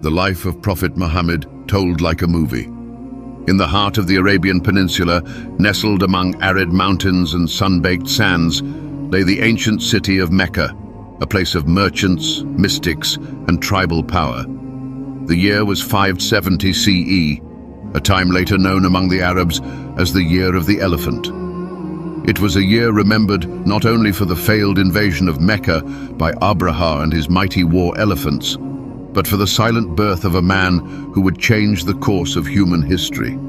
the life of Prophet Muhammad told like a movie. In the heart of the Arabian Peninsula, nestled among arid mountains and sun-baked sands, lay the ancient city of Mecca, a place of merchants, mystics, and tribal power. The year was 570 CE, a time later known among the Arabs as the Year of the Elephant. It was a year remembered not only for the failed invasion of Mecca by Abraha and his mighty war elephants, but for the silent birth of a man who would change the course of human history.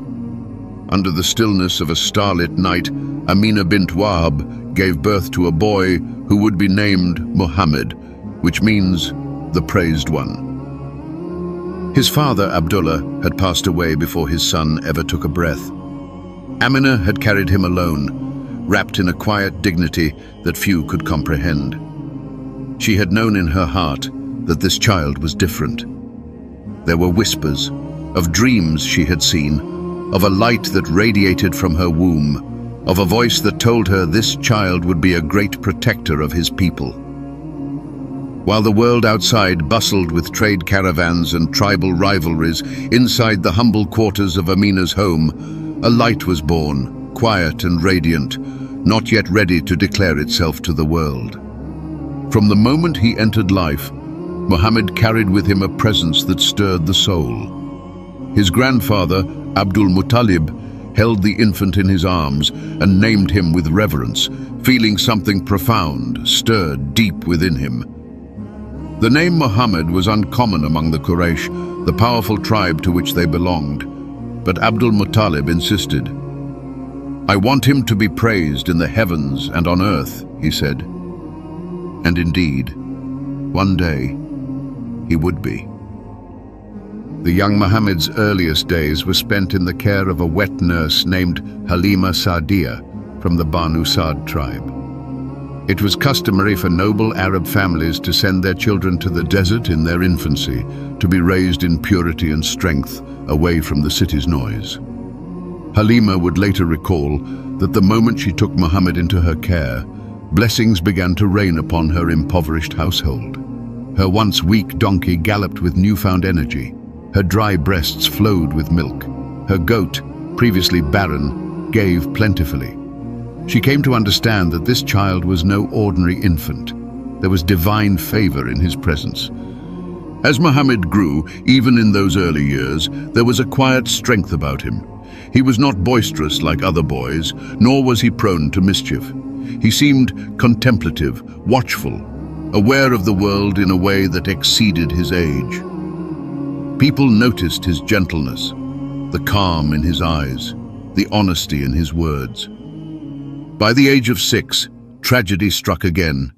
Under the stillness of a starlit night, Amina bint Wahab gave birth to a boy who would be named Muhammad, which means the Praised One. His father, Abdullah, had passed away before his son ever took a breath. Amina had carried him alone, wrapped in a quiet dignity that few could comprehend. She had known in her heart that this child was different. There were whispers of dreams she had seen, of a light that radiated from her womb, of a voice that told her this child would be a great protector of his people. While the world outside bustled with trade caravans and tribal rivalries, inside the humble quarters of Amina's home, a light was born, quiet and radiant, not yet ready to declare itself to the world. From the moment he entered life, Muhammad carried with him a presence that stirred the soul. His grandfather, Abdul Muttalib, held the infant in his arms and named him with reverence, feeling something profound stirred deep within him. The name Muhammad was uncommon among the Quraysh, the powerful tribe to which they belonged, but Abdul Muttalib insisted. "I want him to be praised in the heavens and on earth," he said. And indeed, one day, he would be. The young Muhammad's earliest days were spent in the care of a wet nurse named Halima Sa'diya from the Banu Sa'd tribe. It was customary for noble Arab families to send their children to the desert in their infancy, to be raised in purity and strength, away from the city's noise. Halima would later recall that the moment she took Muhammad into her care, blessings began to rain upon her impoverished household. Her once weak donkey galloped with newfound energy. Her dry breasts flowed with milk. Her goat, previously barren, gave plentifully. She came to understand that this child was no ordinary infant. There was divine favor in his presence. As Muhammad grew, even in those early years, there was a quiet strength about him. He was not boisterous like other boys, nor was he prone to mischief. He seemed contemplative, watchful, aware of the world in a way that exceeded his age. People noticed his gentleness, the calm in his eyes, the honesty in his words. By the age of 6, tragedy struck again.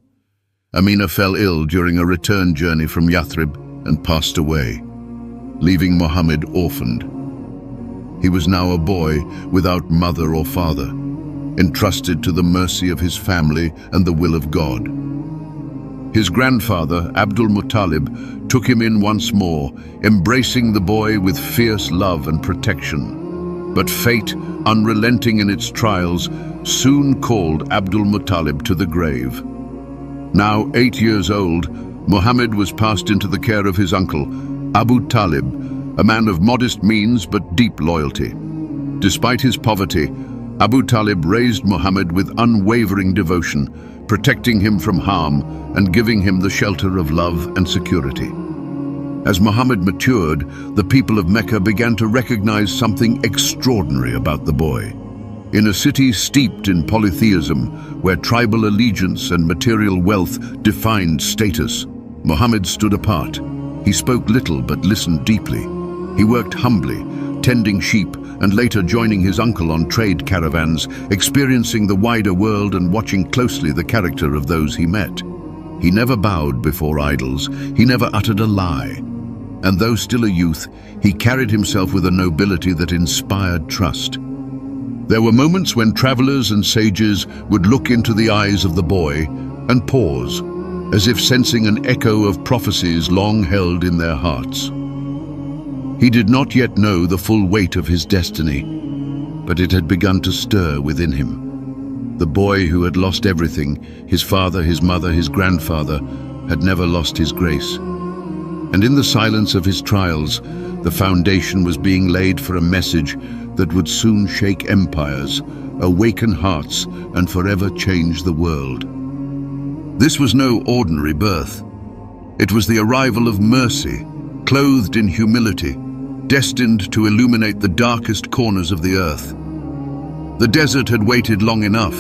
Amina fell ill during a return journey from Yathrib and passed away, leaving Muhammad orphaned. He was now a boy without mother or father, entrusted to the mercy of his family and the will of God. His grandfather, Abdul Muttalib, took him in once more, embracing the boy with fierce love and protection. But fate, unrelenting in its trials, soon called Abdul Muttalib to the grave. Now 8 years old, Muhammad was passed into the care of his uncle, Abu Talib, a man of modest means but deep loyalty. Despite his poverty, Abu Talib raised Muhammad with unwavering devotion, protecting him from harm and giving him the shelter of love and security. As Muhammad matured, the people of Mecca began to recognize something extraordinary about the boy. In a city steeped in polytheism, where tribal allegiance and material wealth defined status, Muhammad stood apart. He spoke little but listened deeply. He worked humbly, tending sheep and later joining his uncle on trade caravans, experiencing the wider world and watching closely the character of those he met. He never bowed before idols, he never uttered a lie. And though still a youth, he carried himself with a nobility that inspired trust. There were moments when travelers and sages would look into the eyes of the boy and pause, as if sensing an echo of prophecies long held in their hearts. He did not yet know the full weight of his destiny, but it had begun to stir within him. The boy who had lost everything, his father, his mother, his grandfather, had never lost his grace. And in the silence of his trials, the foundation was being laid for a message that would soon shake empires, awaken hearts, and forever change the world. This was no ordinary birth. It was the arrival of mercy, clothed in humility, destined to illuminate the darkest corners of the earth. The desert had waited long enough.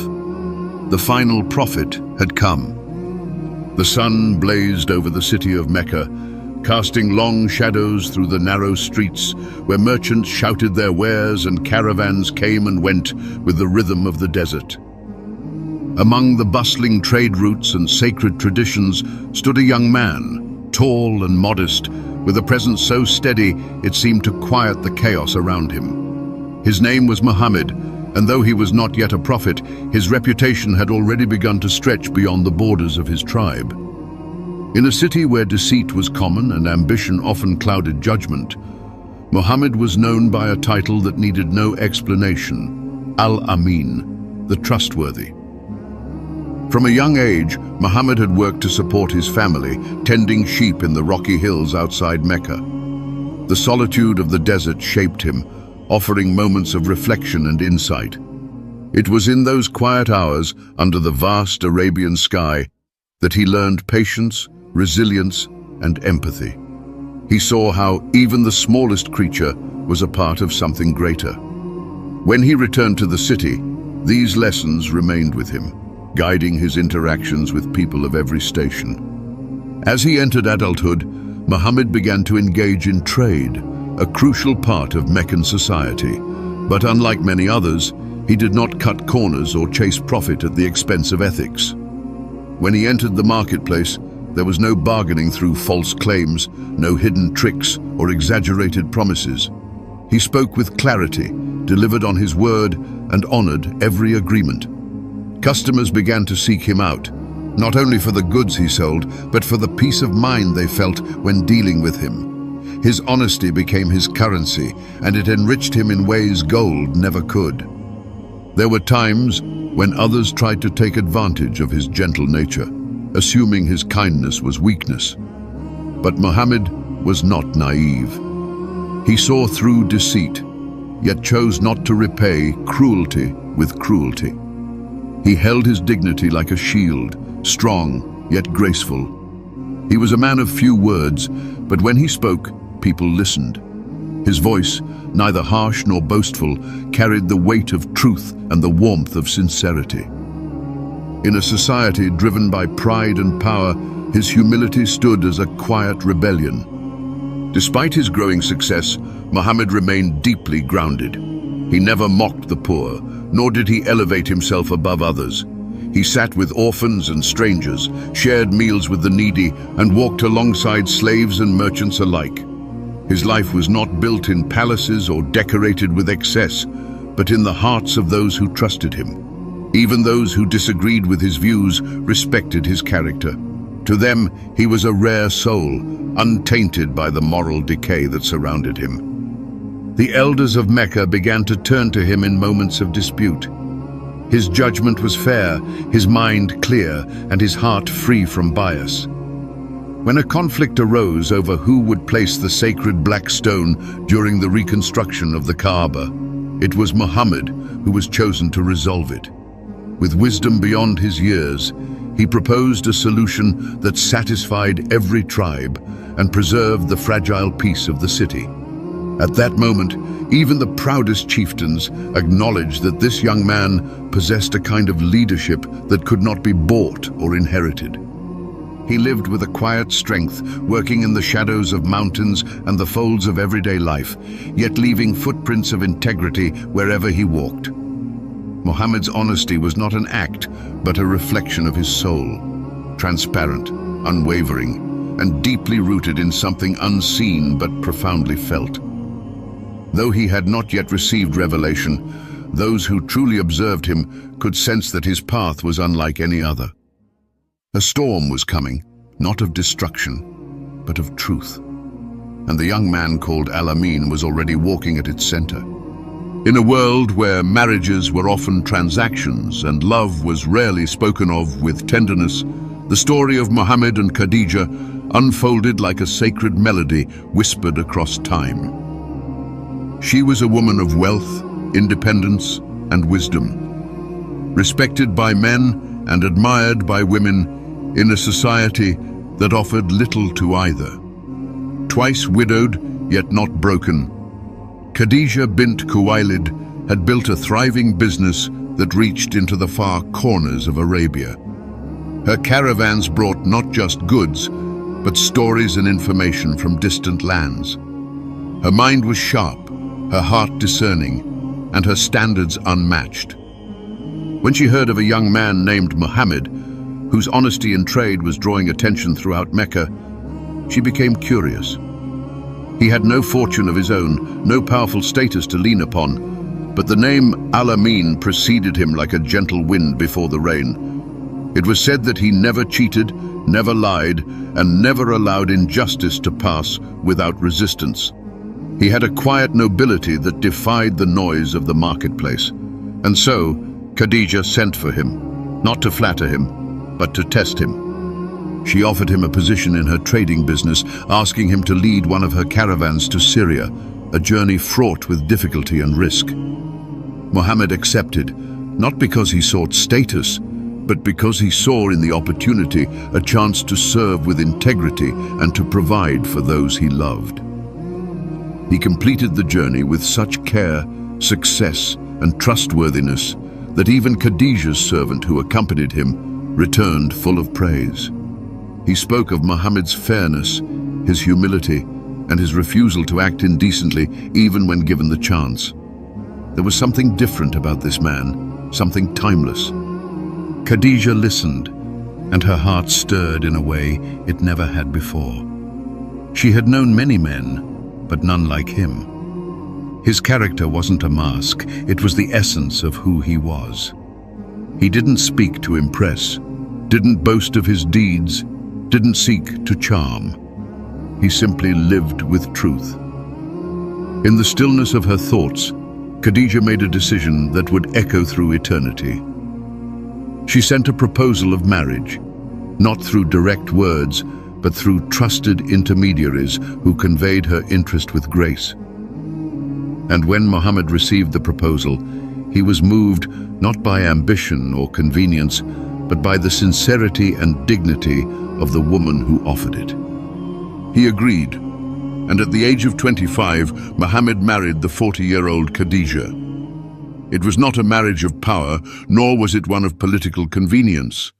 The final prophet had come. The sun blazed over the city of Mecca, casting long shadows through the narrow streets where merchants shouted their wares and caravans came and went with the rhythm of the desert. Among the bustling trade routes and sacred traditions stood a young man, tall and modest, with a presence so steady it seemed to quiet the chaos around him. His name was Muhammad, and though he was not yet a prophet, his reputation had already begun to stretch beyond the borders of his tribe. In a city where deceit was common and ambition often clouded judgment, Muhammad was known by a title that needed no explanation: Al-Amin, the trustworthy. From a young age, Muhammad had worked to support his family, tending sheep in the rocky hills outside Mecca. The solitude of the desert shaped him, offering moments of reflection and insight. It was in those quiet hours, under the vast Arabian sky, that he learned patience, resilience, and empathy. He saw how even the smallest creature was a part of something greater. When he returned to the city, these lessons remained with him, guiding his interactions with people of every station. As he entered adulthood, Muhammad began to engage in trade, a crucial part of Meccan society. But unlike many others, he did not cut corners or chase profit at the expense of ethics. When he entered the marketplace, there was no bargaining through false claims, no hidden tricks or exaggerated promises. He spoke with clarity, delivered on his word, and honored every agreement. Customers began to seek him out, not only for the goods he sold, but for the peace of mind they felt when dealing with him. His honesty became his currency, and it enriched him in ways gold never could. There were times when others tried to take advantage of his gentle nature, assuming his kindness was weakness. But Muhammad was not naive. He saw through deceit, yet chose not to repay cruelty with cruelty. He held his dignity like a shield, strong yet graceful. He was a man of few words, but when he spoke, people listened. His voice, neither harsh nor boastful, carried the weight of truth and the warmth of sincerity. In a society driven by pride and power, his humility stood as a quiet rebellion. Despite his growing success, Muhammad remained deeply grounded. He never mocked the poor, nor did he elevate himself above others. He sat with orphans and strangers, shared meals with the needy, and walked alongside slaves and merchants alike. His life was not built in palaces or decorated with excess, but in the hearts of those who trusted him. Even those who disagreed with his views respected his character. To them, he was a rare soul, untainted by the moral decay that surrounded him. The elders of Mecca began to turn to him in moments of dispute. His judgment was fair, his mind clear, and his heart free from bias. When a conflict arose over who would place the sacred black stone during the reconstruction of the Kaaba, it was Muhammad who was chosen to resolve it. With wisdom beyond his years, he proposed a solution that satisfied every tribe and preserved the fragile peace of the city. At that moment, even the proudest chieftains acknowledged that this young man possessed a kind of leadership that could not be bought or inherited. He lived with a quiet strength, working in the shadows of mountains and the folds of everyday life, yet leaving footprints of integrity wherever he walked. Muhammad's honesty was not an act, but a reflection of his soul, transparent, unwavering, and deeply rooted in something unseen but profoundly felt. Though he had not yet received revelation, those who truly observed him could sense that his path was unlike any other. A storm was coming, not of destruction, but of truth. And the young man called Al-Amin was already walking at its center. In a world where marriages were often transactions and love was rarely spoken of with tenderness, the story of Muhammad and Khadija unfolded like a sacred melody whispered across time. She was a woman of wealth, independence, and wisdom, respected by men and admired by women in a society that offered little to either. Twice widowed, yet not broken, Khadija bint Khuwailid had built a thriving business that reached into the far corners of Arabia. Her caravans brought not just goods, but stories and information from distant lands. Her mind was sharp, her heart discerning, and her standards unmatched. When she heard of a young man named Muhammad, whose honesty in trade was drawing attention throughout Mecca, she became curious. He had no fortune of his own, no powerful status to lean upon, but the name Al-Amin preceded him like a gentle wind before the rain. It was said that he never cheated, never lied, and never allowed injustice to pass without resistance. He had a quiet nobility that defied the noise of the marketplace. And so, Khadija sent for him, not to flatter him, but to test him. She offered him a position in her trading business, asking him to lead one of her caravans to Syria, a journey fraught with difficulty and risk. Muhammad accepted, not because he sought status, but because he saw in the opportunity a chance to serve with integrity and to provide for those he loved. He completed the journey with such care, success, and trustworthiness that even Khadija's servant who accompanied him returned full of praise. He spoke of Muhammad's fairness, his humility, and his refusal to act indecently even when given the chance. There was something different about this man, something timeless. Khadija listened, and her heart stirred in a way it never had before. She had known many men, but none like him. His character wasn't a mask, it was the essence of who he was. He didn't speak to impress, didn't boast of his deeds, didn't seek to charm. He simply lived with truth. In the stillness of her thoughts, Khadija made a decision that would echo through eternity. She sent a proposal of marriage, not through direct words, but through trusted intermediaries who conveyed her interest with grace. And when Muhammad received the proposal, he was moved not by ambition or convenience, but by the sincerity and dignity of the woman who offered it. He agreed, and at the age of 25, Muhammad married the 40-year-old Khadija. It was not a marriage of power, nor was it one of political convenience.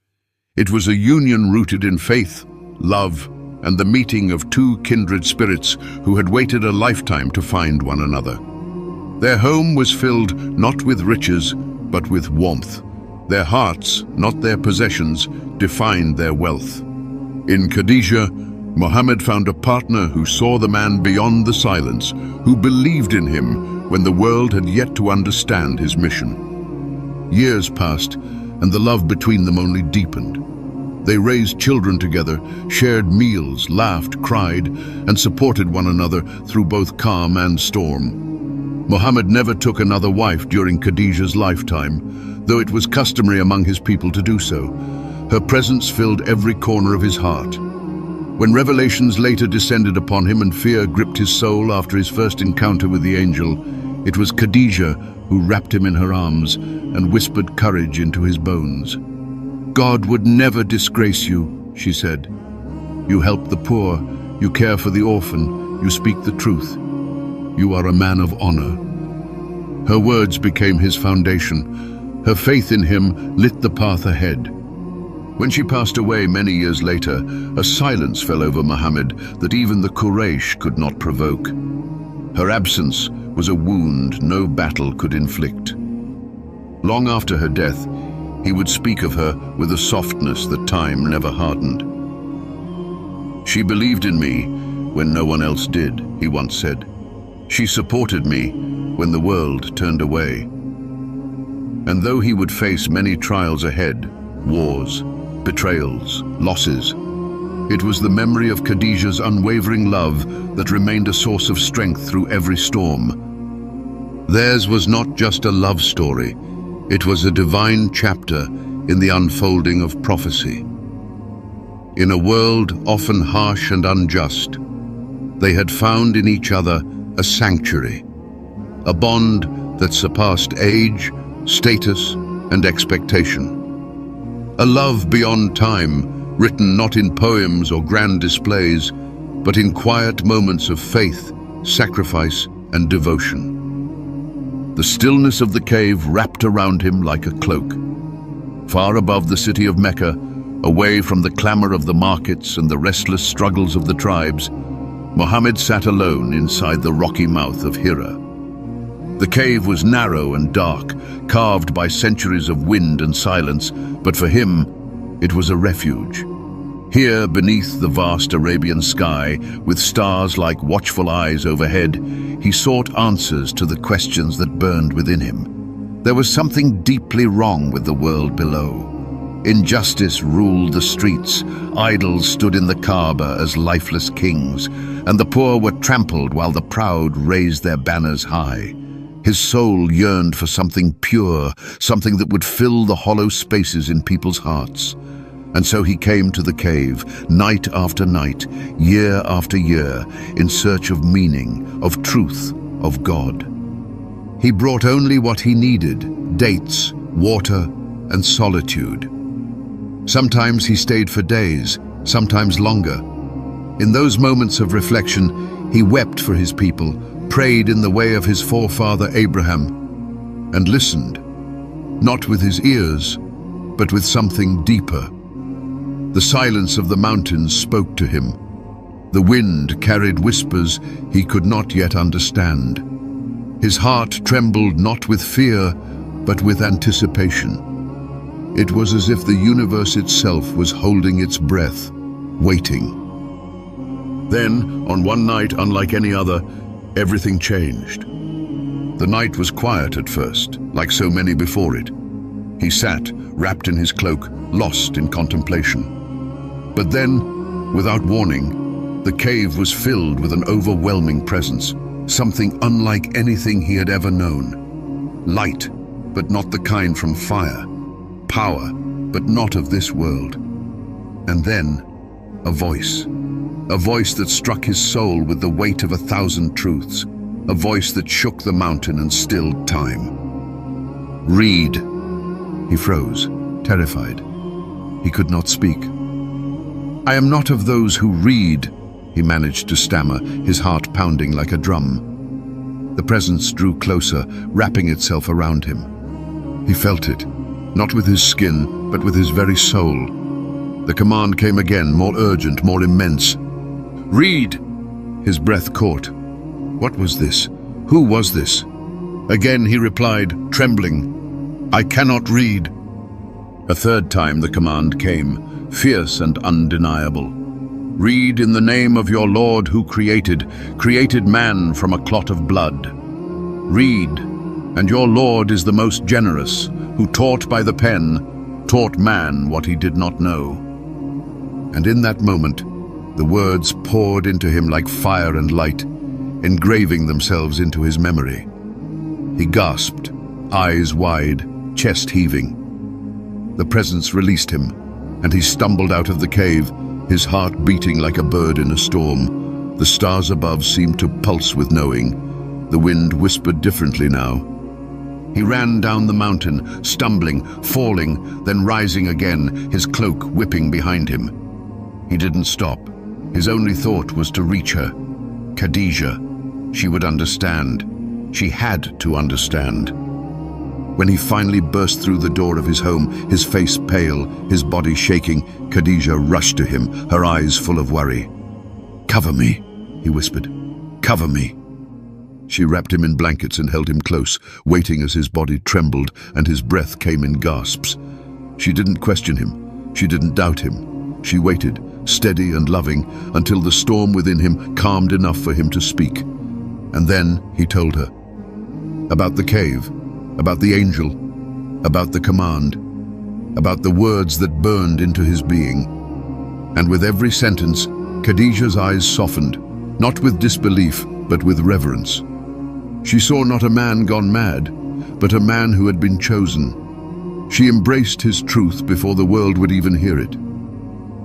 It was a union rooted in faith, love, and the meeting of two kindred spirits who had waited a lifetime to find one another. Their home was filled not with riches, but with warmth. Their hearts, not their possessions, defined their wealth. In Khadija, Muhammad found a partner who saw the man beyond the silence, who believed in him when the world had yet to understand his mission. Years passed, and the love between them only deepened. They raised children together, shared meals, laughed, cried, and supported one another through both calm and storm. Muhammad never took another wife during Khadija's lifetime, though it was customary among his people to do so. Her presence filled every corner of his heart. When revelations later descended upon him and fear gripped his soul after his first encounter with the angel, it was Khadija who wrapped him in her arms and whispered courage into his bones. "God would never disgrace you," she said. "You help the poor, you care for the orphan, you speak the truth. You are a man of honor." Her words became his foundation. Her faith in him lit the path ahead. When she passed away many years later, a silence fell over Muhammad that even the Quraysh could not provoke. Her absence was a wound no battle could inflict. Long after her death, he would speak of her with a softness that time never hardened. "She believed in me when no one else did," he once said. "She supported me when the world turned away." And though he would face many trials ahead, wars, betrayals, losses, it was the memory of Khadija's unwavering love that remained a source of strength through every storm. Theirs was not just a love story, it was a divine chapter in the unfolding of prophecy. In a world often harsh and unjust, they had found in each other a sanctuary, a bond that surpassed age, status, and expectation. A love beyond time, written not in poems or grand displays, but in quiet moments of faith, sacrifice, and devotion. The stillness of the cave wrapped around him like a cloak. Far above the city of Mecca, away from the clamor of the markets and the restless struggles of the tribes, Muhammad sat alone inside the rocky mouth of Hira. The cave was narrow and dark, carved by centuries of wind and silence, but for him, it was a refuge. Here, beneath the vast Arabian sky, with stars like watchful eyes overhead, he sought answers to the questions that burned within him. There was something deeply wrong with the world below. Injustice ruled the streets, idols stood in the Kaaba as lifeless kings, and the poor were trampled while the proud raised their banners high. His soul yearned for something pure, something that would fill the hollow spaces in people's hearts. And so he came to the cave, night after night, year after year, in search of meaning, of truth, of God. He brought only what he needed: dates, water, and solitude. Sometimes he stayed for days, sometimes longer. In those moments of reflection, he wept for his people, prayed in the way of his forefather Abraham, and listened, not with his ears, but with something deeper. The silence of the mountains spoke to him. The wind carried whispers he could not yet understand. His heart trembled not with fear, but with anticipation. It was as if the universe itself was holding its breath, waiting. Then, on one night unlike any other, everything changed. The night was quiet at first, like so many before it. He sat, wrapped in his cloak, lost in contemplation. But then, without warning, the cave was filled with an overwhelming presence, something unlike anything he had ever known. Light, but not the kind from fire. Power, but not of this world. And then, a voice that struck his soul with the weight of 1,000 truths, a voice that shook the mountain and stilled time. Read. He froze, terrified. He could not speak. I am not of those who read, he managed to stammer, his heart pounding like a drum. The presence drew closer, wrapping itself around him. He felt it, not with his skin, but with his very soul. The command came again, more urgent, more immense. Read! His breath caught. What was this? Who was this? Again he replied, trembling, I cannot read. A third time the command came, fierce and undeniable. Read in the name of your Lord who created man from a clot of blood. Read, and your Lord is the most generous, who taught by the pen, taught man what he did not know. And in that moment, the words poured into him like fire and light, engraving themselves into his memory. He gasped, eyes wide, chest heaving. The presence released him, and he stumbled out of the cave, his heart beating like a bird in a storm. The stars above seemed to pulse with knowing. The wind whispered differently now. He ran down the mountain, stumbling, falling, then rising again, his cloak whipping behind him. He didn't stop. His only thought was to reach her. Khadija. She would understand. She had to understand. When he finally burst through the door of his home, his face pale, his body shaking, Khadija rushed to him, her eyes full of worry. Cover me, he whispered. Cover me. She wrapped him in blankets and held him close, waiting as his body trembled and his breath came in gasps. She didn't question him. She didn't doubt him. She waited, steady and loving, until the storm within him calmed enough for him to speak. And then he told her. About the cave, about the angel, about the command, about the words that burned into his being. And with every sentence, Khadija's eyes softened, not with disbelief, but with reverence. She saw not a man gone mad, but a man who had been chosen. She embraced his truth before the world would even hear it.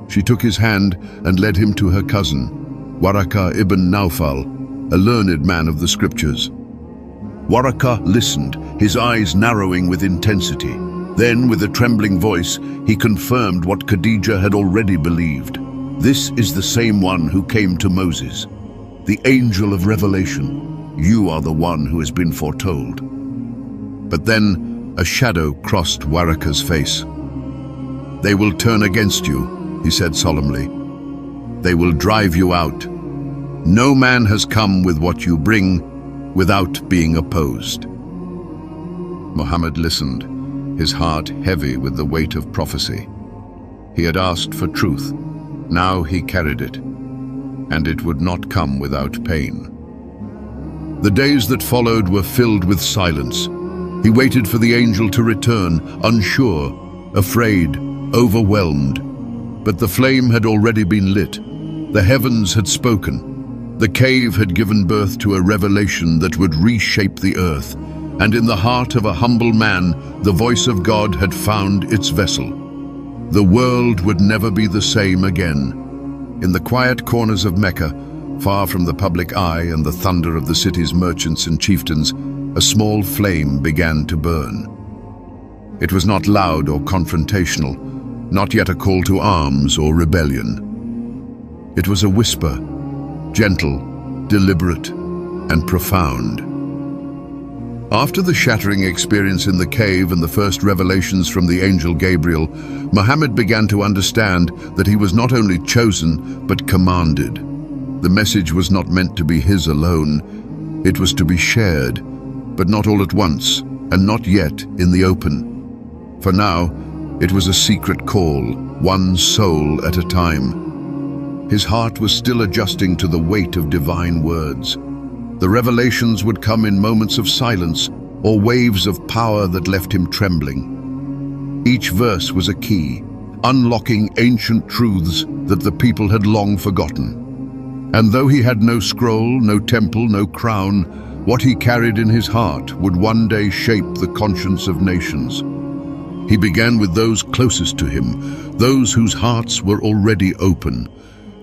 She took his hand and led him to her cousin, Waraka ibn Nawfal, a learned man of the scriptures. Waraka listened, his eyes narrowing with intensity. Then, with a trembling voice, he confirmed what Khadija had already believed. This is the same one who came to Moses, the angel of revelation. You are the one who has been foretold. But then a shadow crossed Waraka's face. They will turn against you, he said solemnly. They will drive you out. No man has come with what you bring without being opposed. Muhammad listened, his heart heavy with the weight of prophecy. He had asked for truth. Now he carried it, and it would not come without pain. The days that followed were filled with silence. He waited for the angel to return, unsure, afraid, overwhelmed. But the flame had already been lit. The heavens had spoken. The cave had given birth to a revelation that would reshape the earth. And in the heart of a humble man, the voice of God had found its vessel. The world would never be the same again. In the quiet corners of Mecca, far from the public eye and the thunder of the city's merchants and chieftains, a small flame began to burn. It was not loud or confrontational, not yet a call to arms or rebellion. It was a whisper, gentle, deliberate, and profound. After the shattering experience in the cave and the first revelations from the angel Gabriel, Muhammad began to understand that he was not only chosen, but commanded. The message was not meant to be his alone. It was to be shared, but not all at once, and not yet in the open. For now, it was a secret call, one soul at a time. His heart was still adjusting to the weight of divine words. The revelations would come in moments of silence or waves of power that left him trembling. Each verse was a key, unlocking ancient truths that the people had long forgotten. And though he had no scroll, no temple, no crown, what he carried in his heart would one day shape the conscience of nations. He began with those closest to him, those whose hearts were already open.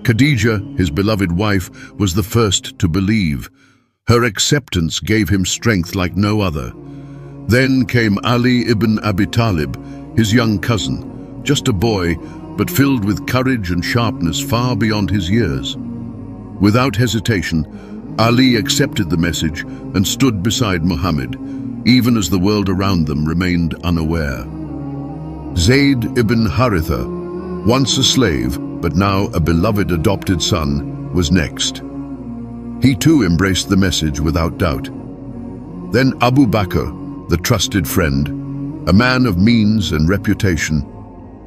Khadija, his beloved wife, was the first to believe. Her acceptance gave him strength like no other. Then came Ali ibn Abi Talib, his young cousin, just a boy, but filled with courage and sharpness far beyond his years. Without hesitation, Ali accepted the message and stood beside Muhammad, even as the world around them remained unaware. Zayd ibn Haritha, once a slave, but now a beloved adopted son, was next. He too embraced the message without doubt. Then Abu Bakr, the trusted friend, a man of means and reputation,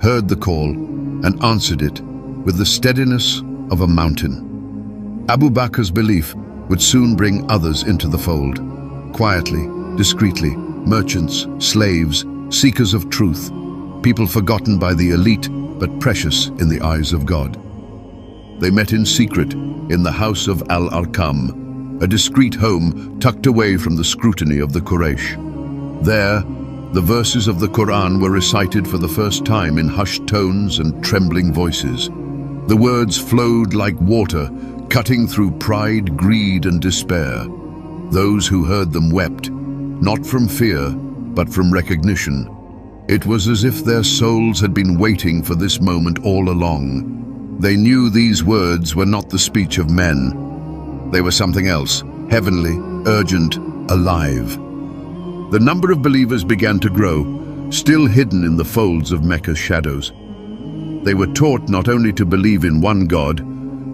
heard the call and answered it with the steadiness of a mountain. Abu Bakr's belief would soon bring others into the fold. Quietly, discreetly, merchants, slaves, seekers of truth, people forgotten by the elite but precious in the eyes of God. They met in secret in the house of Al-Arqam, a discreet home tucked away from the scrutiny of the Quraysh. There, the verses of the Quran were recited for the first time in hushed tones and trembling voices. The words flowed like water, cutting through pride, greed, and despair. Those who heard them wept, not from fear, but from recognition. It was as if their souls had been waiting for this moment all along. They knew these words were not the speech of men. They were something else, heavenly, urgent, alive. The number of believers began to grow, still hidden in the folds of Mecca's shadows. They were taught not only to believe in one God,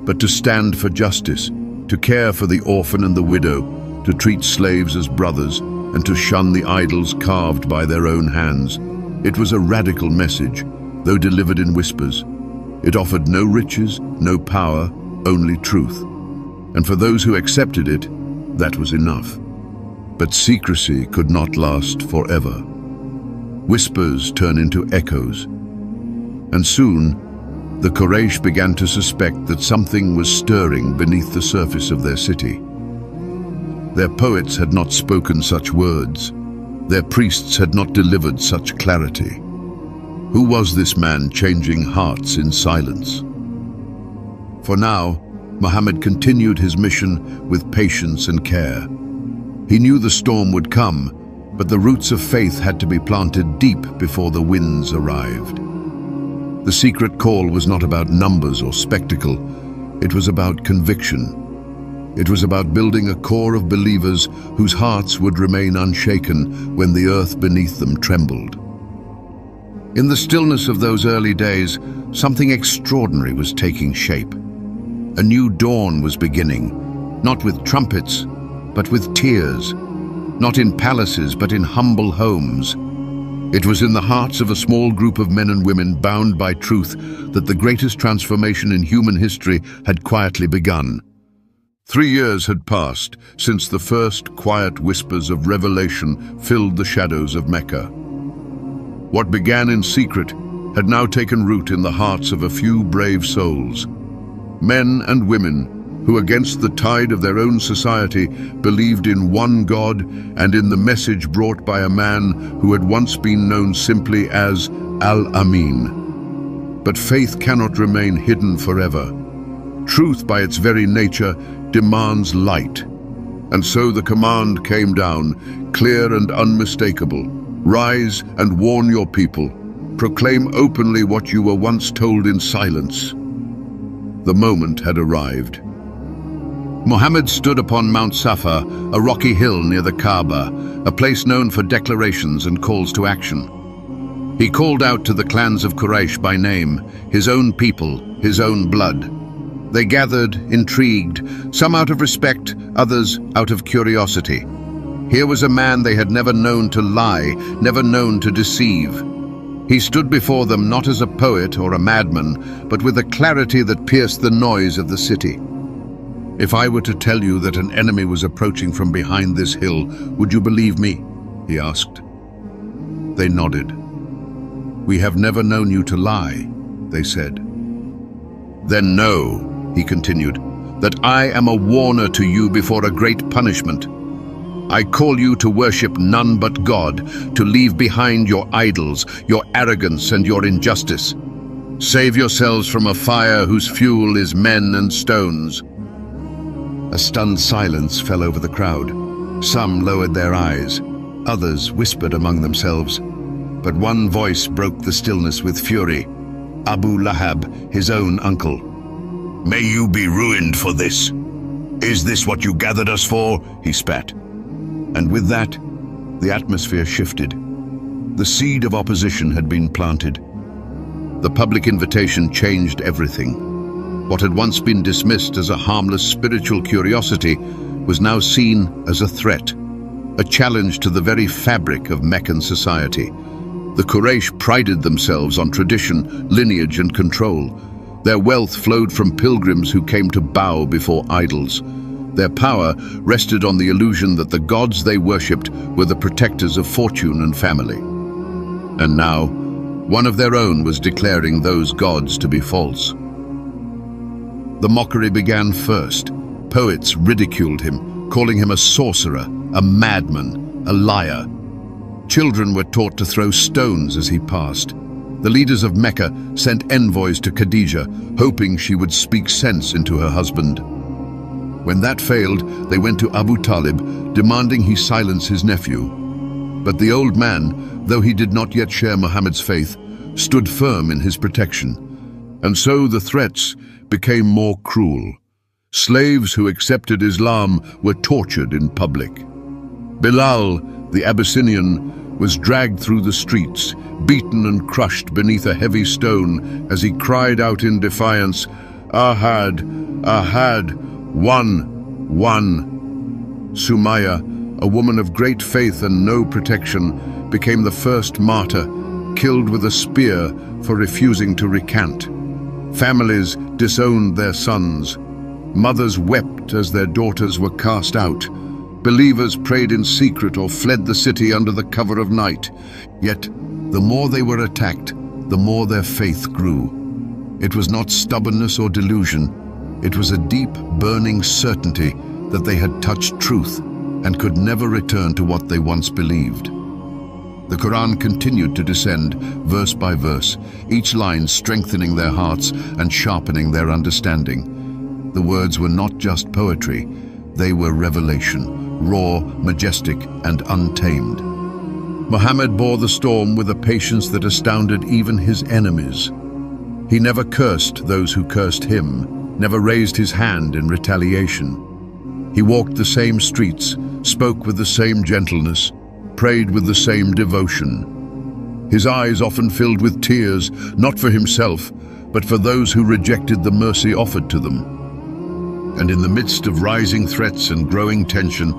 but to stand for justice, to care for the orphan and the widow, to treat slaves as brothers, and to shun the idols carved by their own hands. It was a radical message, though delivered in whispers. It offered no riches, no power, only truth. And for those who accepted it, that was enough. But secrecy could not last forever. Whispers turn into echoes. And soon, the Quraysh began to suspect that something was stirring beneath the surface of their city. Their poets had not spoken such words. Their priests had not delivered such clarity. Who was this man changing hearts in silence? For now, Muhammad continued his mission with patience and care. He knew the storm would come, but the roots of faith had to be planted deep before the winds arrived. The secret call was not about numbers or spectacle. It was about conviction. It was about building a core of believers whose hearts would remain unshaken when the earth beneath them trembled. In the stillness of those early days, something extraordinary was taking shape. A new dawn was beginning, not with trumpets, but with tears, not in palaces, but in humble homes. It was in the hearts of a small group of men and women bound by truth that the greatest transformation in human history had quietly begun. 3 years had passed since the first quiet whispers of revelation filled the shadows of Mecca. What began in secret had now taken root in the hearts of a few brave souls. Men and women who, against the tide of their own society, believed in one God and in the message brought by a man who had once been known simply as Al-Amin. But faith cannot remain hidden forever. Truth, by its very nature, demands light. And so the command came down, clear and unmistakable. Rise and warn your people. Proclaim openly what you were once told in silence. The moment had arrived. Muhammad stood upon Mount Safa, a rocky hill near the Kaaba, a place known for declarations and calls to action. He called out to the clans of Quraysh by name, his own people, his own blood. They gathered, intrigued, some out of respect, others out of curiosity. Here was a man they had never known to lie, never known to deceive. He stood before them not as a poet or a madman, but with a clarity that pierced the noise of the city. "If I were to tell you that an enemy was approaching from behind this hill, would you believe me?" he asked. They nodded. "We have never known you to lie," they said. "Then know," he continued, "that I am a warner to you before a great punishment. I call you to worship none but God, to leave behind your idols, your arrogance and your injustice. Save yourselves from a fire whose fuel is men and stones." A stunned silence fell over the crowd. Some lowered their eyes, others whispered among themselves. But one voice broke the stillness with fury. Abu Lahab, his own uncle. "May you be ruined for this. Is this what you gathered us for?" he spat. And with that, the atmosphere shifted. The seed of opposition had been planted. The public invitation changed everything. What had once been dismissed as a harmless spiritual curiosity was now seen as a threat, a challenge to the very fabric of Meccan society. The Quraysh prided themselves on tradition, lineage and control. Their wealth flowed from pilgrims who came to bow before idols. Their power rested on the illusion that the gods they worshipped were the protectors of fortune and family. And now, one of their own was declaring those gods to be false. The mockery began first. Poets ridiculed him, calling him a sorcerer, a madman, a liar. Children were taught to throw stones as he passed. The leaders of Mecca sent envoys to Khadijah, hoping she would speak sense into her husband. When that failed, they went to Abu Talib, demanding he silence his nephew. But the old man, though he did not yet share Muhammad's faith, stood firm in his protection. And so the threats became more cruel. Slaves who accepted Islam were tortured in public. Bilal, the Abyssinian, was dragged through the streets, beaten and crushed beneath a heavy stone as he cried out in defiance, "Ahad, Ahad, one, one." Sumaya, a woman of great faith and no protection, became the first martyr, killed with a spear for refusing to recant. Families disowned their sons. Mothers wept as their daughters were cast out. Believers prayed in secret or fled the city under the cover of night. Yet, the more they were attacked, the more their faith grew. It was not stubbornness or delusion. It was a deep, burning certainty that they had touched truth and could never return to what they once believed. The Quran continued to descend, verse by verse, each line strengthening their hearts and sharpening their understanding. The words were not just poetry, they were revelation, raw, majestic, and untamed. Muhammad bore the storm with a patience that astounded even his enemies. He never cursed those who cursed him, never raised his hand in retaliation. He walked the same streets, spoke with the same gentleness, prayed with the same devotion. His eyes often filled with tears, not for himself, but for those who rejected the mercy offered to them. And in the midst of rising threats and growing tension,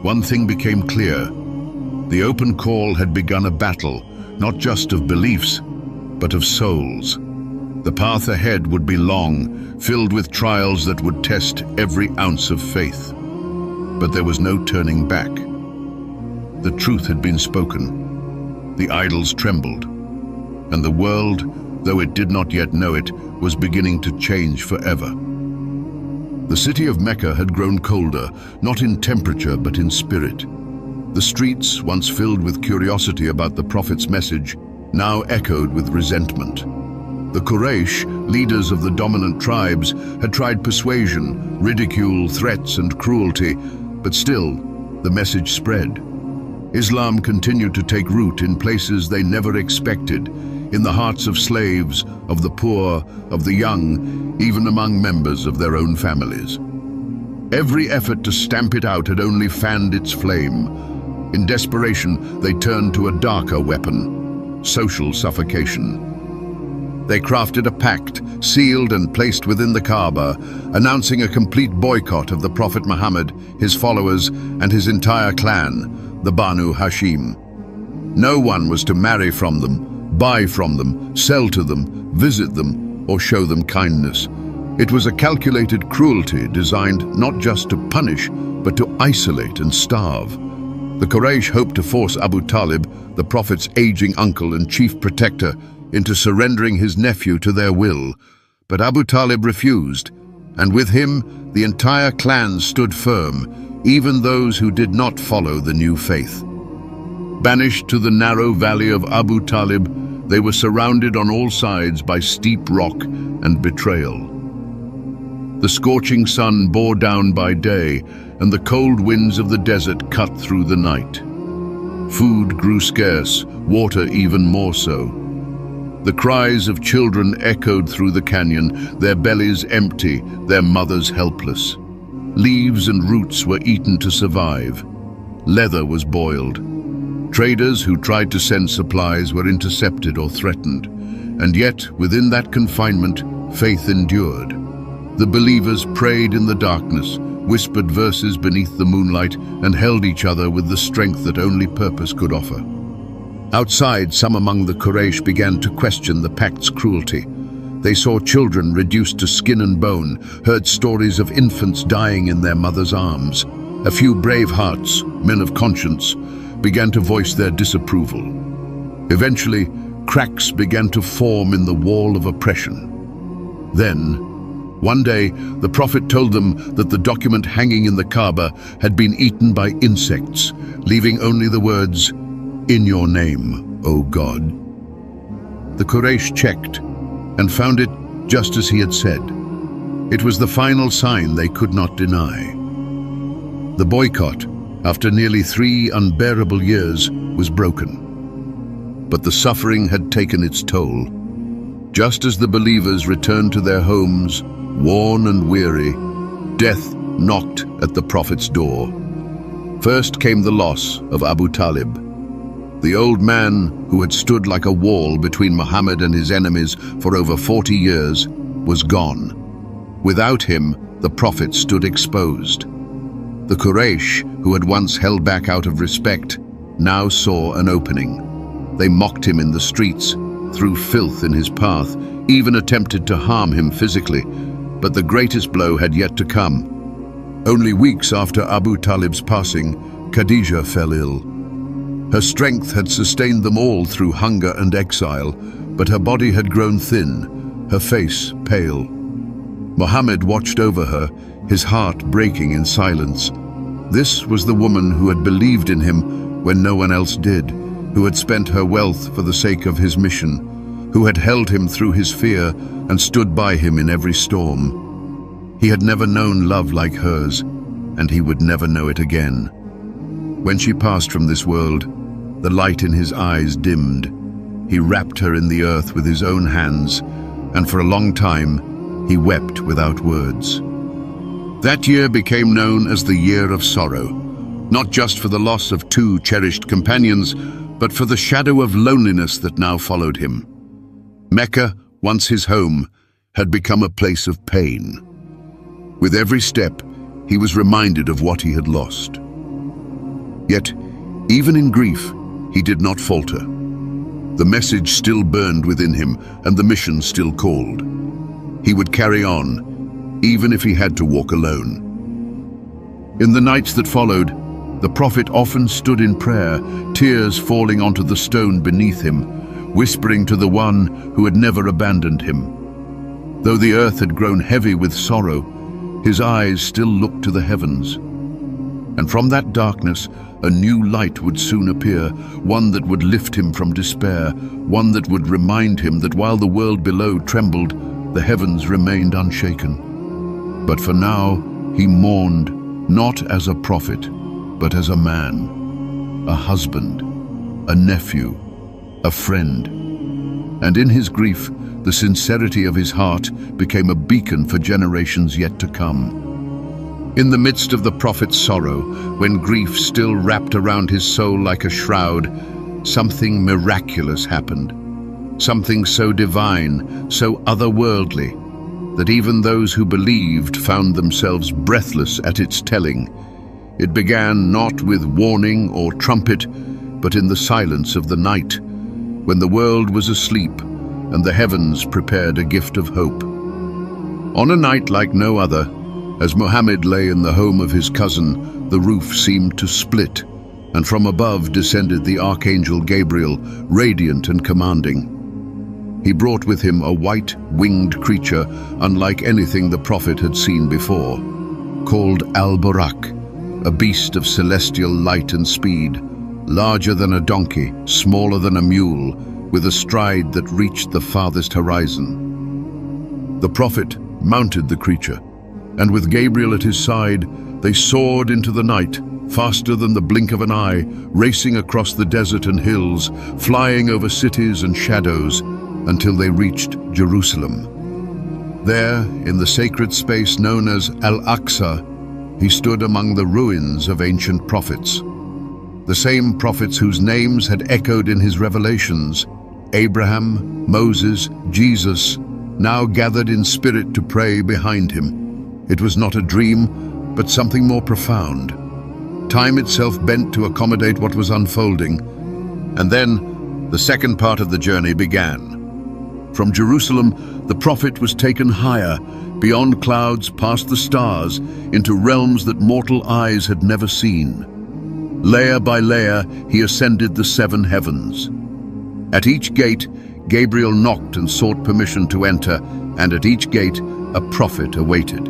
one thing became clear. The open call had begun a battle, not just of beliefs, but of souls. The path ahead would be long, filled with trials that would test every ounce of faith. But there was no turning back. The truth had been spoken. The idols trembled. And the world, though it did not yet know it, was beginning to change forever. The city of Mecca had grown colder, not in temperature but in spirit. The streets, once filled with curiosity about the Prophet's message, now echoed with resentment. The Quraysh, leaders of the dominant tribes, had tried persuasion, ridicule, threats, and cruelty, but still, the message spread. Islam continued to take root in places they never expected, in the hearts of slaves, of the poor, of the young, even among members of their own families. Every effort to stamp it out had only fanned its flame. In desperation, they turned to a darker weapon: social suffocation. They crafted a pact, sealed and placed within the Kaaba, announcing a complete boycott of the Prophet Muhammad, his followers, and his entire clan, the Banu Hashim. No one was to marry from them, buy from them, sell to them, visit them, or show them kindness. It was a calculated cruelty designed not just to punish, but to isolate and starve. The Quraysh hoped to force Abu Talib, the Prophet's aging uncle and chief protector, into surrendering his nephew to their will. But Abu Talib refused, and with him the entire clan stood firm, even those who did not follow the new faith. Banished to the narrow valley of Abu Talib, they were surrounded on all sides by steep rock and betrayal. The scorching sun bore down by day, and the cold winds of the desert cut through the night. Food grew scarce, water even more so. The cries of children echoed through the canyon, their bellies empty, their mothers helpless. Leaves and roots were eaten to survive. Leather was boiled. Traders who tried to send supplies were intercepted or threatened. And yet, within that confinement, faith endured. The believers prayed in the darkness, whispered verses beneath the moonlight, and held each other with the strength that only purpose could offer. Outside, some among the Quraysh began to question the pact's cruelty. They saw children reduced to skin and bone, heard stories of infants dying in their mother's arms. A few brave hearts, men of conscience, began to voice their disapproval. Eventually, cracks began to form in the wall of oppression. Then, one day, the Prophet told them that the document hanging in the Kaaba had been eaten by insects, leaving only the words, "In your name, O God." The Quraysh checked and found it just as he had said. It was the final sign they could not deny. The boycott, after nearly 3 unbearable years, was broken. But the suffering had taken its toll. Just as the believers returned to their homes, worn and weary, death knocked at the Prophet's door. First came the loss of Abu Talib. The old man, who had stood like a wall between Muhammad and his enemies for over 40 years, was gone. Without him, the Prophet stood exposed. The Quraysh, who had once held back out of respect, now saw an opening. They mocked him in the streets, threw filth in his path, even attempted to harm him physically. But the greatest blow had yet to come. Only weeks after Abu Talib's passing, Khadija fell ill. Her strength had sustained them all through hunger and exile, but her body had grown thin, her face pale. Muhammad watched over her, his heart breaking in silence. This was the woman who had believed in him when no one else did. who had spent her wealth for the sake of his mission, who had held him through his fear and stood by him in every storm. He had never known love like hers, and he would never know it again. When she passed from this world, the light in his eyes dimmed. He wrapped her in the earth with his own hands, and for a long time he wept without words. That year became known as the Year of Sorrow, not just for the loss of two cherished companions, but for the shadow of loneliness that now followed him. Mecca, once his home, had become a place of pain. With every step, he was reminded of what he had lost. Yet, even in grief, he did not falter. The message still burned within him, and the mission still called. He would carry on, even if he had to walk alone. In the nights that followed, the prophet often stood in prayer, tears falling onto the stone beneath him, whispering to the one who had never abandoned him. Though the earth had grown heavy with sorrow, his eyes still looked to the heavens. And from that darkness, a new light would soon appear, one that would lift him from despair, one that would remind him that while the world below trembled, the heavens remained unshaken. But for now, he mourned, not as a prophet, but as a man, a husband, a nephew, a friend. And in his grief, the sincerity of his heart became a beacon for generations yet to come. In the midst of the prophet's sorrow, when grief still wrapped around his soul like a shroud, something miraculous happened. Something so divine, so otherworldly, that even those who believed found themselves breathless at its telling. It began not with warning or trumpet, but in the silence of the night, when the world was asleep and the heavens prepared a gift of hope. On a night like no other, as Muhammad lay in the home of his cousin, the roof seemed to split, and from above descended the archangel Gabriel, radiant and commanding. He brought with him a white, winged creature, unlike anything the prophet had seen before, called Al-Burak, a beast of celestial light and speed, larger than a donkey, smaller than a mule, with a stride that reached the farthest horizon. The prophet mounted the creature, and with Gabriel at his side, they soared into the night, faster than the blink of an eye, racing across the desert and hills, flying over cities and shadows, until they reached Jerusalem. There, in the sacred space known as Al-Aqsa, he stood among the ruins of ancient prophets. The same prophets whose names had echoed in his revelations, Abraham, Moses, Jesus, now gathered in spirit to pray behind him. It was not a dream, but something more profound. Time itself bent to accommodate what was unfolding. And then, the second part of the journey began. From Jerusalem, the prophet was taken higher, beyond clouds, past the stars, into realms that mortal eyes had never seen. Layer by layer, he ascended the 7 heavens. At each gate, Gabriel knocked and sought permission to enter, and at each gate, a prophet awaited.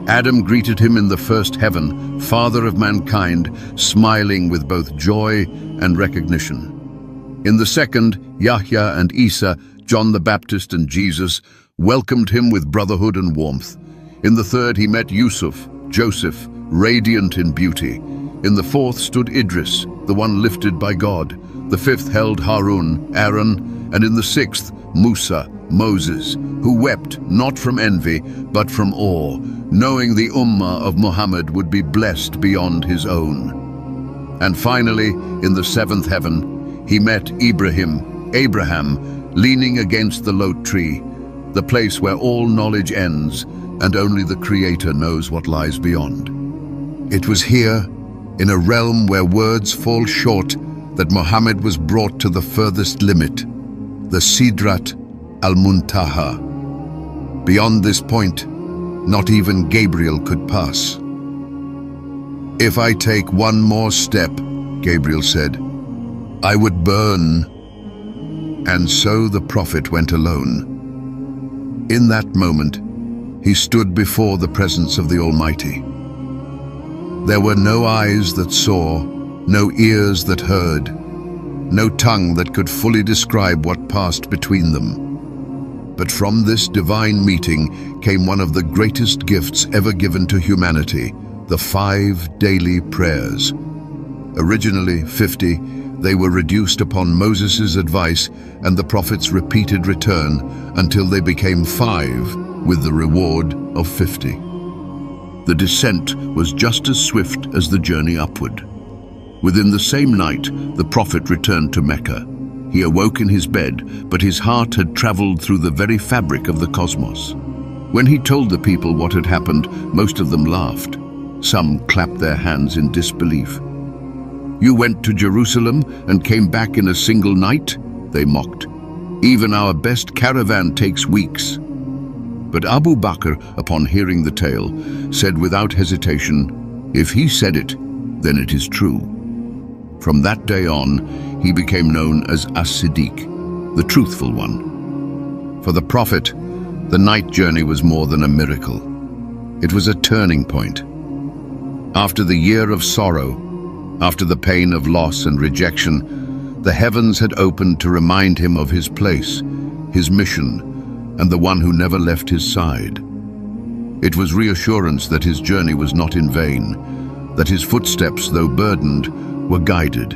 Adam greeted him in the first heaven, father of mankind, smiling with both joy and recognition. In the second, Yahya and Isa, John the Baptist and Jesus, welcomed him with brotherhood and warmth. In the third, he met Yusuf, Joseph, radiant in beauty. In the fourth stood Idris, the one lifted by God. The fifth held Harun, Aaron, and in the sixth, Musa, Moses, who wept not from envy, but from awe, knowing the Ummah of Muhammad would be blessed beyond his own. And finally, in the 7th heaven, he met Abraham, leaning against the lote tree, the place where all knowledge ends, and only the Creator knows what lies beyond. It was here, in a realm where words fall short, that Muhammad was brought to the furthest limit, the Sidrat al-Muntaha. Beyond this point, not even Gabriel could pass. "If I take one more step," Gabriel said, "I would burn." And so the prophet went alone. In that moment, he stood before the presence of the Almighty. There were no eyes that saw, no ears that heard, no tongue that could fully describe what passed between them. But from this divine meeting came one of the greatest gifts ever given to humanity, the 5 daily prayers. Originally 50, they were reduced upon Moses' advice and the prophet's repeated return until they became 5, with the reward of 50. The descent was just as swift as the journey upward. Within the same night, the prophet returned to Mecca. He awoke in his bed, but his heart had traveled through the very fabric of the cosmos. When he told the people what had happened, most of them laughed. Some clapped their hands in disbelief. "You went to Jerusalem and came back in a single night?" they mocked. "Even our best caravan takes weeks." But Abu Bakr, upon hearing the tale, said without hesitation, "If he said it, then it is true." From that day on, he became known as As-Siddiq, the truthful one. For the prophet, the night journey was more than a miracle. It was a turning point. After the year of sorrow, after the pain of loss and rejection, the heavens had opened to remind him of his place, his mission, and the one who never left his side. It was reassurance that his journey was not in vain, that his footsteps, though burdened, were guided,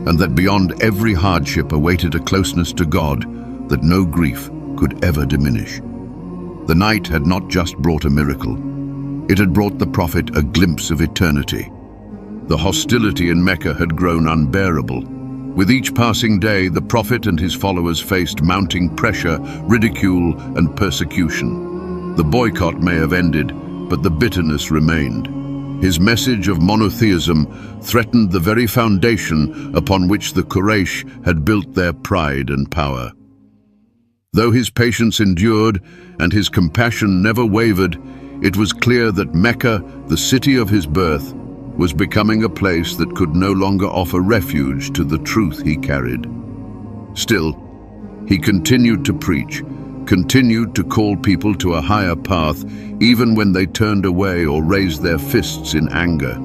and that beyond every hardship awaited a closeness to God that no grief could ever diminish. The night had not just brought a miracle, it had brought the prophet a glimpse of eternity. The hostility in Mecca had grown unbearable. With each passing day, the prophet and his followers faced mounting pressure, ridicule, and persecution. The boycott may have ended, but the bitterness remained. His message of monotheism threatened the very foundation upon which the Quraysh had built their pride and power. Though his patience endured and his compassion never wavered, it was clear that Mecca, the city of his birth, was becoming a place that could no longer offer refuge to the truth he carried. Still, he continued to preach, continued to call people to a higher path, even when they turned away or raised their fists in anger.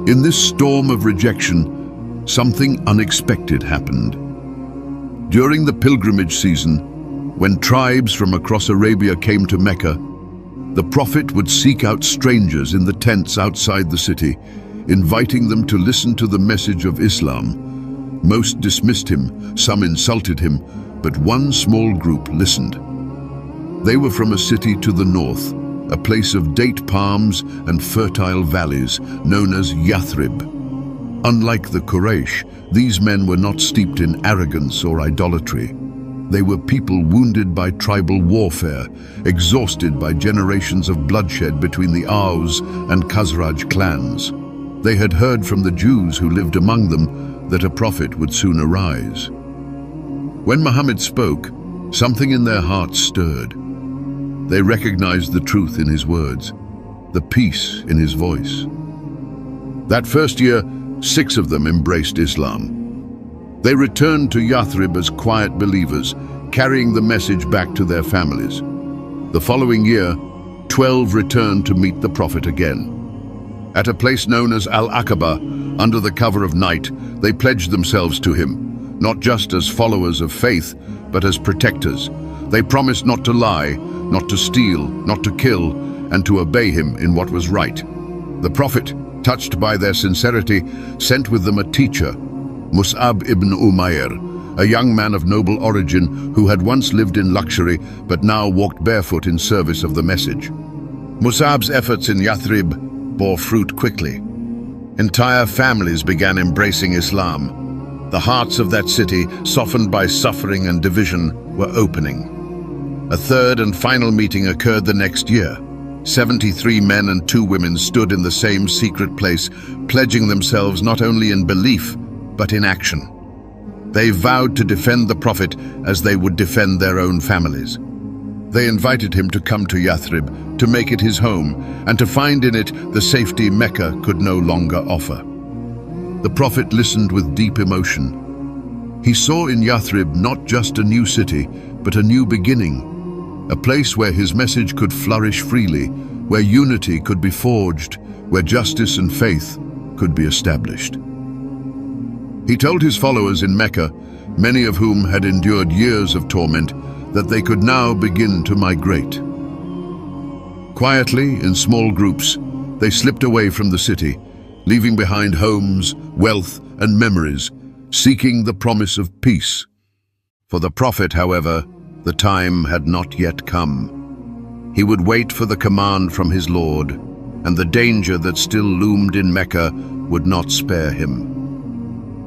In this storm of rejection, something unexpected happened. During the pilgrimage season, when tribes from across Arabia came to Mecca, the prophet would seek out strangers in the tents outside the city, inviting them to listen to the message of Islam. Most dismissed him, some insulted him, but one small group listened. They were from a city to the north, a place of date palms and fertile valleys known as Yathrib. Unlike the Quraysh, these men were not steeped in arrogance or idolatry. They were people wounded by tribal warfare, exhausted by generations of bloodshed between the Aus and Khazraj clans. They had heard from the Jews who lived among them that a prophet would soon arise. When Muhammad spoke, something in their hearts stirred. They recognized the truth in his words, the peace in his voice. That first year, 6 of them embraced Islam. They returned to Yathrib as quiet believers, carrying the message back to their families. The following year, 12 returned to meet the prophet again. At a place known as Al-Aqaba, under the cover of night, they pledged themselves to him, not just as followers of faith, but as protectors. They promised not to lie, not to steal, not to kill, and to obey him in what was right. The prophet, touched by their sincerity, sent with them a teacher, Mus'ab ibn Umayr, a young man of noble origin who had once lived in luxury but now walked barefoot in service of the message. Mus'ab's efforts in Yathrib bore fruit quickly. Entire families began embracing Islam. The hearts of that city, softened by suffering and division, were opening. A third and final meeting occurred the next year. 73 men and 2 women stood in the same secret place, pledging themselves not only in belief, but in action. They vowed to defend the prophet as they would defend their own families. They invited him to come to Yathrib, to make it his home, and to find in it the safety Mecca could no longer offer. The prophet listened with deep emotion. He saw in Yathrib not just a new city, but a new beginning, a place where his message could flourish freely, where unity could be forged, where justice and faith could be established. He told his followers in Mecca, many of whom had endured years of torment, that they could now begin to migrate. Quietly, in small groups, they slipped away from the city, leaving behind homes, wealth, and memories, seeking the promise of peace. For the prophet, however, the time had not yet come. He would wait for the command from his Lord, and the danger that still loomed in Mecca would not spare him.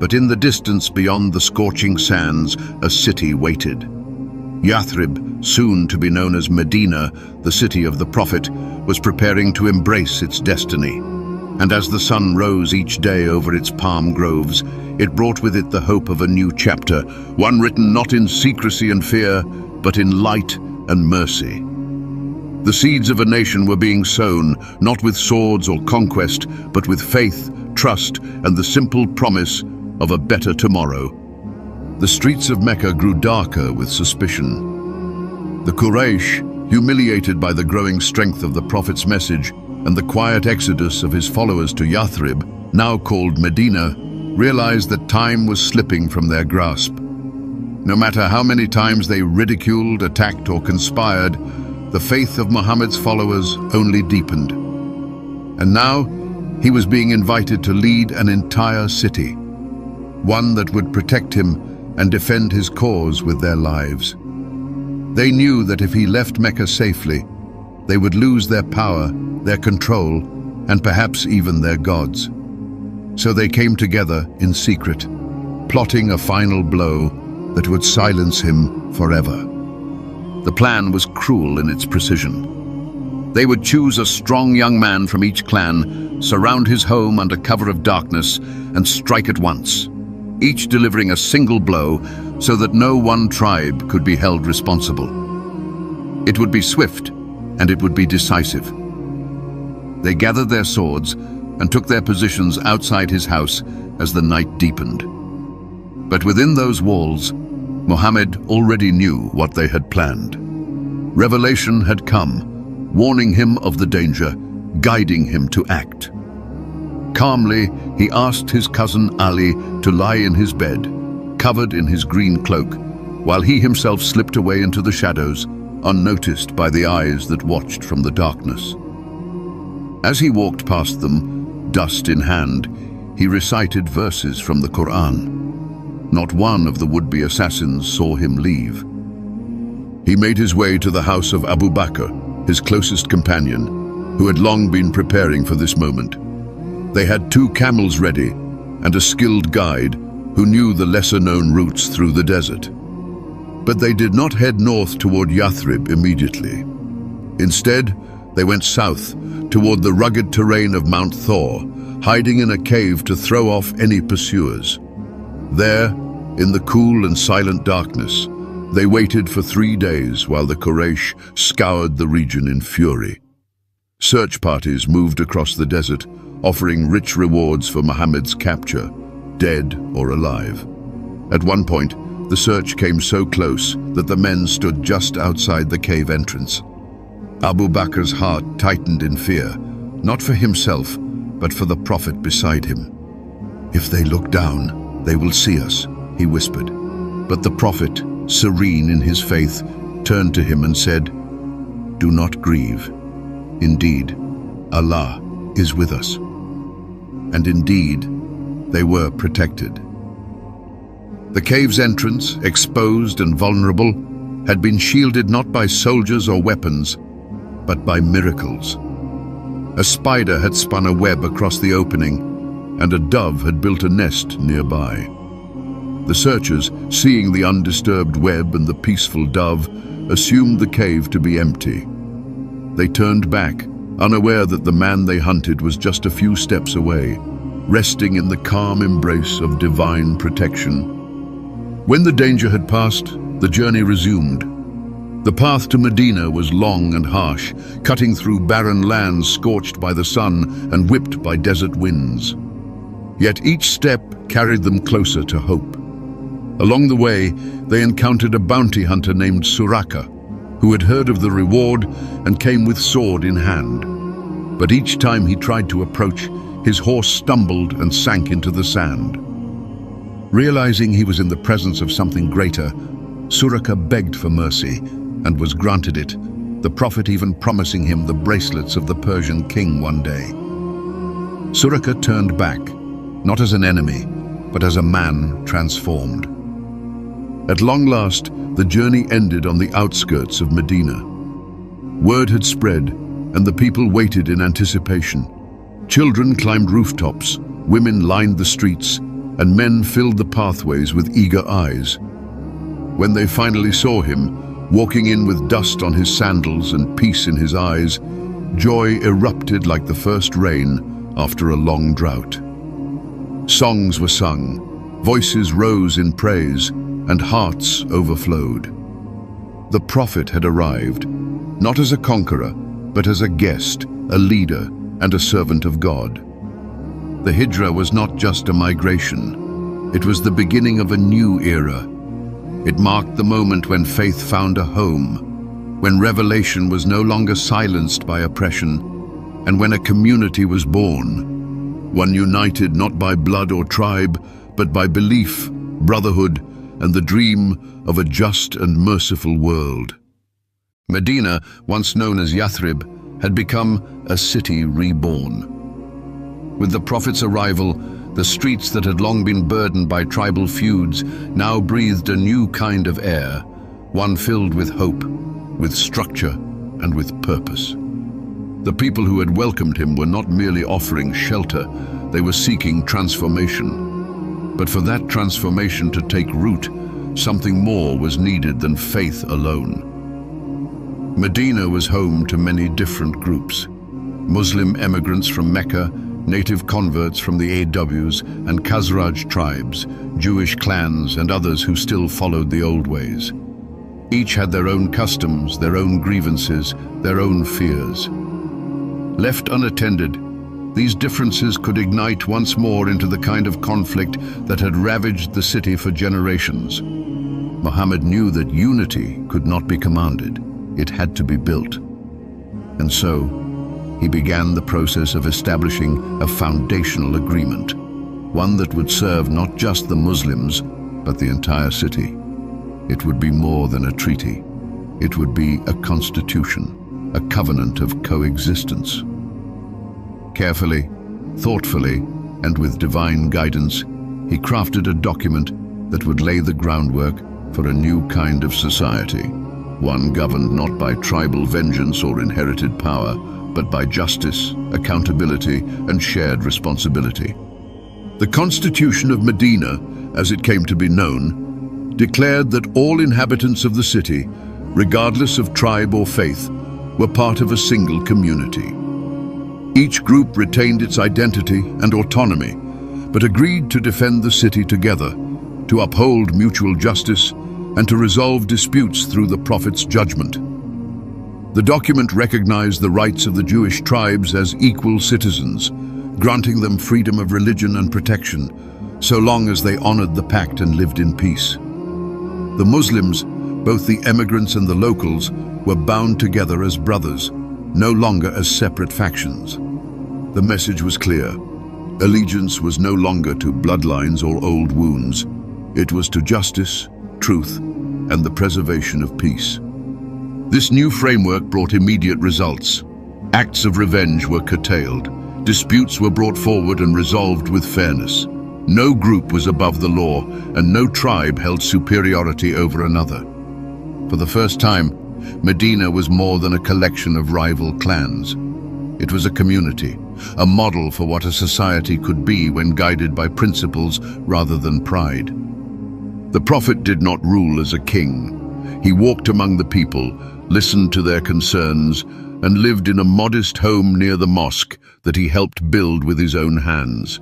But in the distance beyond the scorching sands, a city waited. Yathrib, soon to be known as Medina, the city of the prophet, was preparing to embrace its destiny. And as the sun rose each day over its palm groves, it brought with it the hope of a new chapter, one written not in secrecy and fear, but in light and mercy. The seeds of a nation were being sown, not with swords or conquest, but with faith, trust, and the simple promise of a better tomorrow. The streets of Mecca grew darker with suspicion. The Quraysh, humiliated by the growing strength of the Prophet's message and the quiet exodus of his followers to Yathrib, now called Medina, realized that time was slipping from their grasp. No matter how many times they ridiculed, attacked, or conspired, the faith of Muhammad's followers only deepened. And now, he was being invited to lead an entire city, one that would protect him and defend his cause with their lives. They knew that if he left Mecca safely, they would lose their power, their control, and perhaps even their gods. So they came together in secret, plotting a final blow that would silence him forever. The plan was cruel in its precision. They would choose a strong young man from each clan, surround his home under cover of darkness, and strike at once, each delivering a single blow so that no one tribe could be held responsible. It would be swift, and it would be decisive. They gathered their swords and took their positions outside his house as the night deepened. But within those walls, Muhammad already knew what they had planned. Revelation had come, warning him of the danger, guiding him to act. Calmly, he asked his cousin Ali to lie in his bed, covered in his green cloak, while he himself slipped away into the shadows, unnoticed by the eyes that watched from the darkness. As he walked past them, dust in hand, he recited verses from the Quran. Not one of the would-be assassins saw him leave. He made his way to the house of Abu Bakr, his closest companion, who had long been preparing for this moment. They had 2 camels ready and a skilled guide who knew the lesser-known routes through the desert. But they did not head north toward Yathrib immediately. Instead, they went south toward the rugged terrain of Mount Thor, hiding in a cave to throw off any pursuers. There, in the cool and silent darkness, they waited for 3 days while the Quraysh scoured the region in fury. Search parties moved across the desert, offering rich rewards for Muhammad's capture, dead or alive. At one point, the search came so close that the men stood just outside the cave entrance. Abu Bakr's heart tightened in fear, not for himself, but for the Prophet beside him. "If they look down, they will see us," he whispered. But the Prophet, serene in his faith, turned to him and said, "Do not grieve. Indeed, Allah is with us." And indeed, they were protected. The cave's entrance, exposed and vulnerable, had been shielded not by soldiers or weapons, but by miracles. A spider had spun a web across the opening, and a dove had built a nest nearby. The searchers, seeing the undisturbed web and the peaceful dove, assumed the cave to be empty. They turned back, unaware that the man they hunted was just a few steps away, resting in the calm embrace of divine protection. When the danger had passed, the journey resumed. The path to Medina was long and harsh, cutting through barren lands scorched by the sun and whipped by desert winds. Yet each step carried them closer to hope. Along the way, they encountered a bounty hunter named Suraka, who had heard of the reward and came with sword in hand. But each time he tried to approach, his horse stumbled and sank into the sand. Realizing he was in the presence of something greater, Suraka begged for mercy and was granted it, the prophet even promising him the bracelets of the Persian king one day. Suraka turned back, not as an enemy, but as a man transformed. At long last, the journey ended on the outskirts of Medina. Word had spread, and the people waited in anticipation. Children climbed rooftops, women lined the streets, and men filled the pathways with eager eyes. When they finally saw him, walking in with dust on his sandals and peace in his eyes, joy erupted like the first rain after a long drought. Songs were sung, voices rose in praise, and hearts overflowed. The prophet had arrived, not as a conqueror, but as a guest, a leader, and a servant of God. The Hijra was not just a migration. It was the beginning of a new era. It marked the moment when faith found a home, when revelation was no longer silenced by oppression, and when a community was born, one united not by blood or tribe, but by belief, brotherhood, and the dream of a just and merciful world. Medina, once known as Yathrib, had become a city reborn. With the Prophet's arrival, the streets that had long been burdened by tribal feuds now breathed a new kind of air, one filled with hope, with structure, and with purpose. The people who had welcomed him were not merely offering shelter, they were seeking transformation. But for that transformation to take root, something more was needed than faith alone. Medina was home to many different groups. Muslim emigrants from Mecca, native converts from the AWs and Khazraj tribes, Jewish clans and others who still followed the old ways. Each had their own customs, their own grievances, their own fears. Left unattended, these differences could ignite once more into the kind of conflict that had ravaged the city for generations. Muhammad knew that unity could not be commanded, it had to be built. And so, he began the process of establishing a foundational agreement, one that would serve not just the Muslims, but the entire city. It would be more than a treaty. It would be a constitution, a covenant of coexistence. Carefully, thoughtfully, and with divine guidance, he crafted a document that would lay the groundwork for a new kind of society, one governed not by tribal vengeance or inherited power, but by justice, accountability, and shared responsibility. The Constitution of Medina, as it came to be known, declared that all inhabitants of the city, regardless of tribe or faith, were part of a single community. Each group retained its identity and autonomy, but agreed to defend the city together, to uphold mutual justice, and to resolve disputes through the Prophet's judgment. The document recognized the rights of the Jewish tribes as equal citizens, granting them freedom of religion and protection, so long as they honored the pact and lived in peace. The Muslims, both the emigrants and the locals, were bound together as brothers, no longer as separate factions. The message was clear. Allegiance was no longer to bloodlines or old wounds. It was to justice, truth, and the preservation of peace. This new framework brought immediate results. Acts of revenge were curtailed. Disputes were brought forward and resolved with fairness. No group was above the law, and no tribe held superiority over another. For the first time, Medina was more than a collection of rival clans. It was a community, a model for what a society could be when guided by principles rather than pride. The Prophet did not rule as a king. He walked among the people, listened to their concerns, and lived in a modest home near the mosque that he helped build with his own hands.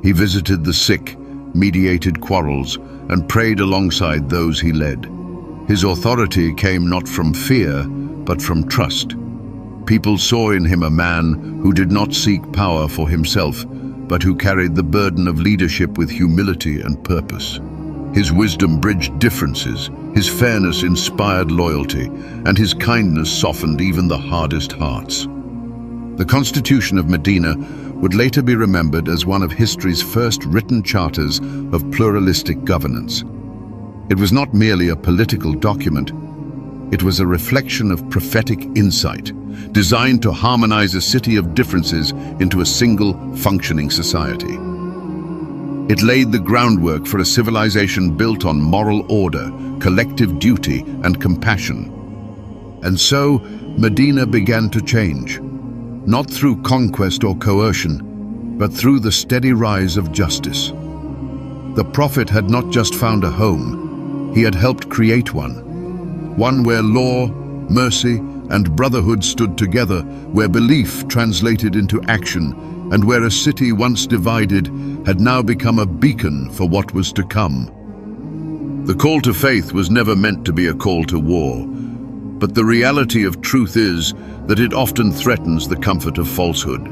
He visited the sick, mediated quarrels, and prayed alongside those he led. His authority came not from fear, but from trust. People saw in him a man who did not seek power for himself, but who carried the burden of leadership with humility and purpose. His wisdom bridged differences, his fairness inspired loyalty, and his kindness softened even the hardest hearts. The Constitution of Medina would later be remembered as one of history's first written charters of pluralistic governance. It was not merely a political document. It was a reflection of prophetic insight, designed to harmonize a city of differences into a single, functioning society. It laid the groundwork for a civilization built on moral order, collective duty, and compassion. And so, Medina began to change, not through conquest or coercion, but through the steady rise of justice. The Prophet had not just found a home, he had helped create one where law, mercy, and brotherhood stood together, where belief translated into action, and where a city once divided had now become a beacon for what was to come. The call to faith was never meant to be a call to war, but the reality of truth is that it often threatens the comfort of falsehood.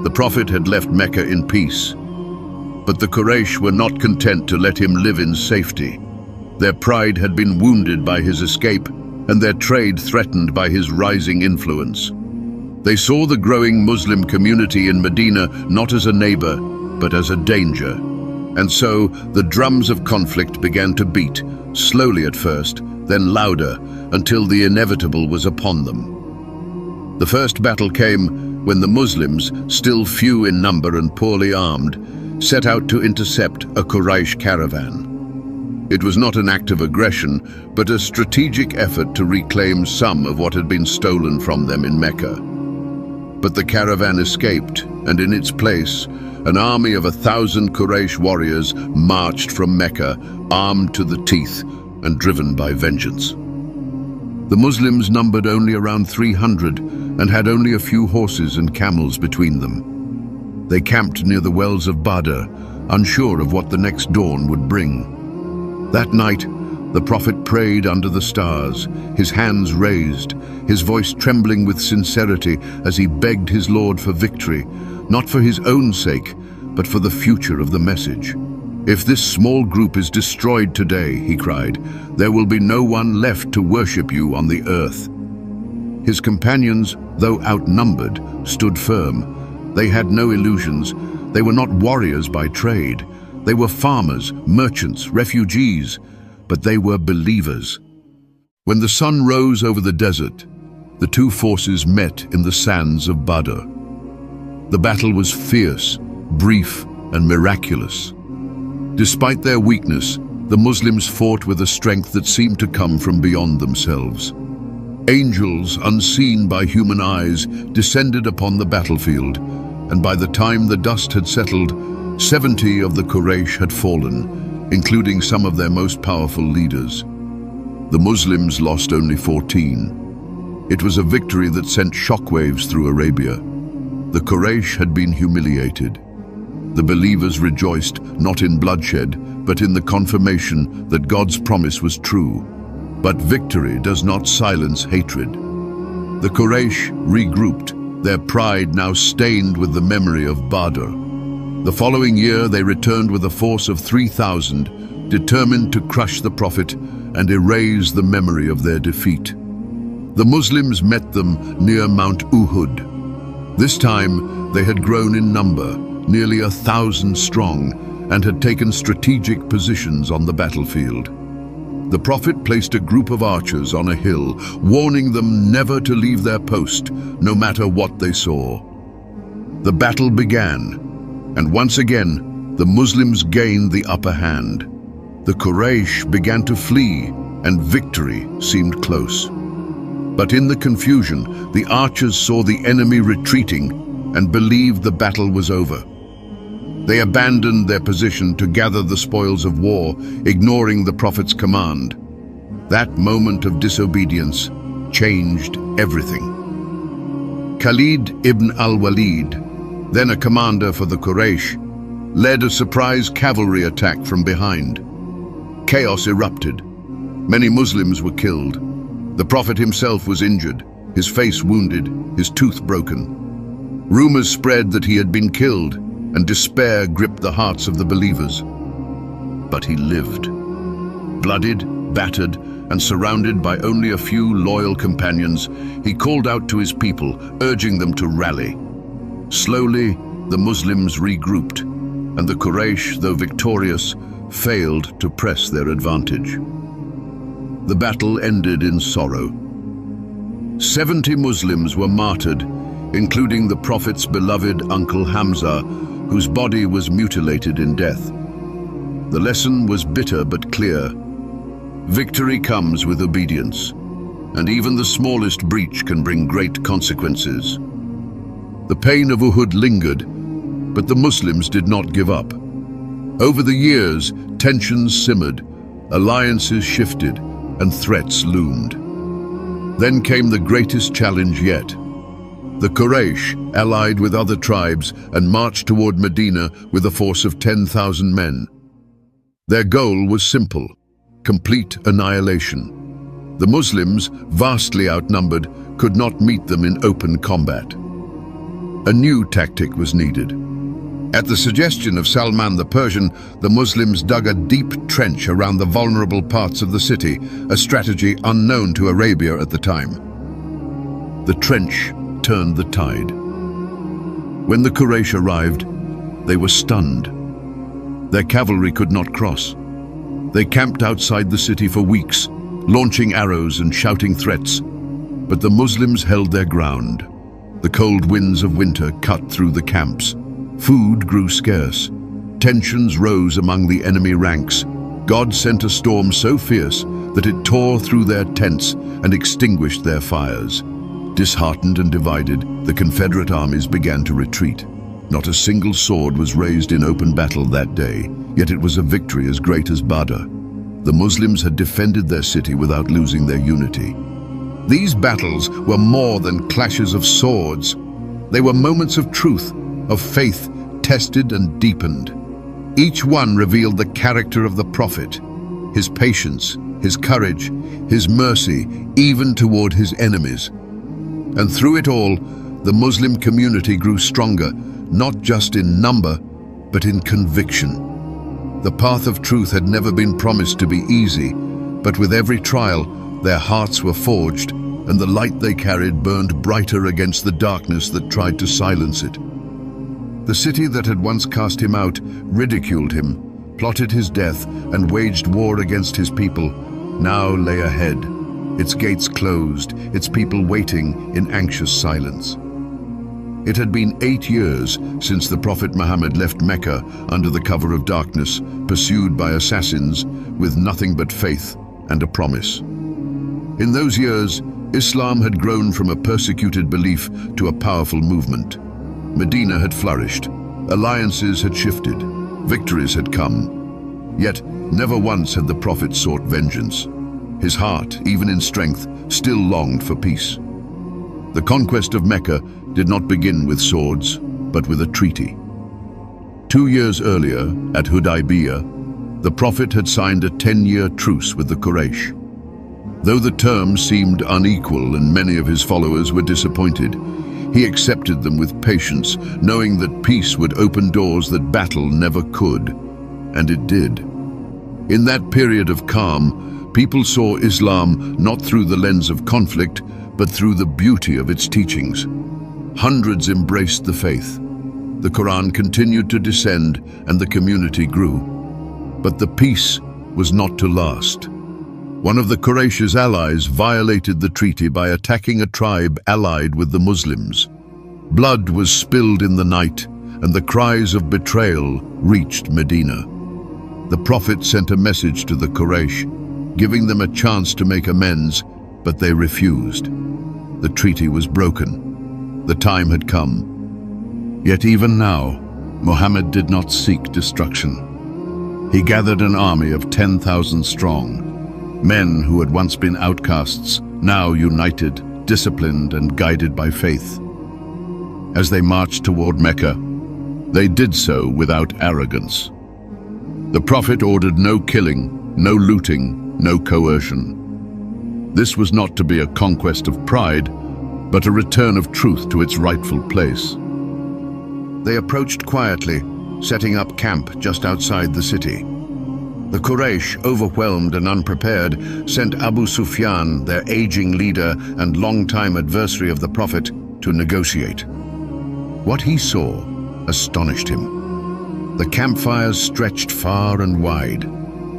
The Prophet had left Mecca in peace, but the Quraysh were not content to let him live in safety. Their pride had been wounded by his escape, and their trade threatened by his rising influence. They saw the growing Muslim community in Medina not as a neighbor, but as a danger. And so the drums of conflict began to beat, slowly at first, then louder, until the inevitable was upon them. The first battle came when the Muslims, still few in number and poorly armed, set out to intercept a Quraysh caravan. It was not an act of aggression, but a strategic effort to reclaim some of what had been stolen from them in Mecca. But the caravan escaped, and in its place, an army of 1,000 Quraysh warriors marched from Mecca, armed to the teeth and driven by vengeance. The Muslims numbered only around 300 and had only a few horses and camels between them. They camped near the wells of Badr, unsure of what the next dawn would bring. That night, the Prophet prayed under the stars, his hands raised, his voice trembling with sincerity as he begged his Lord for victory, not for his own sake, but for the future of the message. "If this small group is destroyed today," he cried, "there will be no one left to worship you on the earth." His companions, though outnumbered, stood firm. They had no illusions. They were not warriors by trade. They were farmers, merchants, refugees, but they were believers. When the sun rose over the desert, the two forces met in the sands of Badr. The battle was fierce, brief, and miraculous. Despite their weakness, the Muslims fought with a strength that seemed to come from beyond themselves. Angels, unseen by human eyes, descended upon the battlefield, and by the time the dust had settled, 70 of the Quraysh had fallen, including some of their most powerful leaders. The Muslims lost only 14. It was a victory that sent shockwaves through Arabia. The Quraysh had been humiliated. The believers rejoiced not in bloodshed, but in the confirmation that God's promise was true. But victory does not silence hatred. The Quraysh regrouped, their pride now stained with the memory of Badr. The following year, they returned with a force of 3,000, determined to crush the Prophet and erase the memory of their defeat. The Muslims met them near Mount Uhud. This time, they had grown in number, nearly 1,000 strong, and had taken strategic positions on the battlefield. The Prophet placed a group of archers on a hill, warning them never to leave their post, no matter what they saw. The battle began, and once again, the Muslims gained the upper hand. The Quraysh began to flee, and victory seemed close. But in the confusion, the archers saw the enemy retreating and believed the battle was over. They abandoned their position to gather the spoils of war, ignoring the Prophet's command. That moment of disobedience changed everything. Khalid ibn al-Walid, then a commander for the Quraysh, led a surprise cavalry attack from behind. Chaos erupted. Many Muslims were killed. The Prophet himself was injured, his face wounded, his tooth broken. Rumors spread that he had been killed, and despair gripped the hearts of the believers. But he lived. Blooded, battered, and surrounded by only a few loyal companions, he called out to his people, urging them to rally. Slowly, the Muslims regrouped, and the Quraysh, though victorious, failed to press their advantage. The battle ended in sorrow. 70 Muslims were martyred, including the Prophet's beloved uncle Hamza, whose body was mutilated in death. The lesson was bitter but clear. Victory comes with obedience, and even the smallest breach can bring great consequences. The pain of Uhud lingered, but the Muslims did not give up. Over the years, tensions simmered, alliances shifted, and threats loomed. Then came the greatest challenge yet. The Quraysh allied with other tribes and marched toward Medina with a force of 10,000 men. Their goal was simple: complete annihilation. The Muslims, vastly outnumbered, could not meet them in open combat. A new tactic was needed. At the suggestion of Salman the Persian, the Muslims dug a deep trench around the vulnerable parts of the city, a strategy unknown to Arabia at the time. The trench turned the tide. When the Quraysh arrived, they were stunned. Their cavalry could not cross. They camped outside the city for weeks, launching arrows and shouting threats. But the Muslims held their ground. The cold winds of winter cut through the camps. Food grew scarce. Tensions rose among the enemy ranks. God sent a storm so fierce that it tore through their tents and extinguished their fires. Disheartened and divided, the Confederate armies began to retreat. Not a single sword was raised in open battle that day, yet it was a victory as great as Badr. The Muslims had defended their city without losing their unity. These battles were more than clashes of swords. They were moments of truth, of faith, tested and deepened. Each one revealed the character of the Prophet, his patience, his courage, his mercy, even toward his enemies. And through it all, the Muslim community grew stronger, not just in number, but in conviction. The path of truth had never been promised to be easy, but with every trial, their hearts were forged, and the light they carried burned brighter against the darkness that tried to silence it. The city that had once cast him out ridiculed him, plotted his death, and waged war against his people, now lay ahead, its gates closed, its people waiting in anxious silence. It had been 8 years since the Prophet Muhammad left Mecca under the cover of darkness, pursued by assassins, with nothing but faith and a promise. In those years, Islam had grown from a persecuted belief to a powerful movement. Medina had flourished, alliances had shifted, victories had come. Yet, never once had the Prophet sought vengeance. His heart, even in strength, still longed for peace. The conquest of Mecca did not begin with swords, but with a treaty. 2 years earlier, at Hudaybiyah, the Prophet had signed a 10-year truce with the Quraysh. Though the terms seemed unequal and many of his followers were disappointed, he accepted them with patience, knowing that peace would open doors that battle never could. And it did. In that period of calm, people saw Islam not through the lens of conflict, but through the beauty of its teachings. Hundreds embraced the faith. The Quran continued to descend and the community grew. But the peace was not to last. One of the Quraysh's allies violated the treaty by attacking a tribe allied with the Muslims. Blood was spilled in the night, and the cries of betrayal reached Medina. The Prophet sent a message to the Quraysh, giving them a chance to make amends, but they refused. The treaty was broken. The time had come. Yet even now, Muhammad did not seek destruction. He gathered an army of 10,000 strong, men who had once been outcasts, now united, disciplined, and guided by faith. As they marched toward Mecca, they did so without arrogance. The Prophet ordered no killing, no looting, no coercion. This was not to be a conquest of pride, but a return of truth to its rightful place. They approached quietly, setting up camp just outside the city. The Quraysh, overwhelmed and unprepared, sent Abu Sufyan, their aging leader and longtime adversary of the Prophet, to negotiate. What he saw astonished him. The campfires stretched far and wide.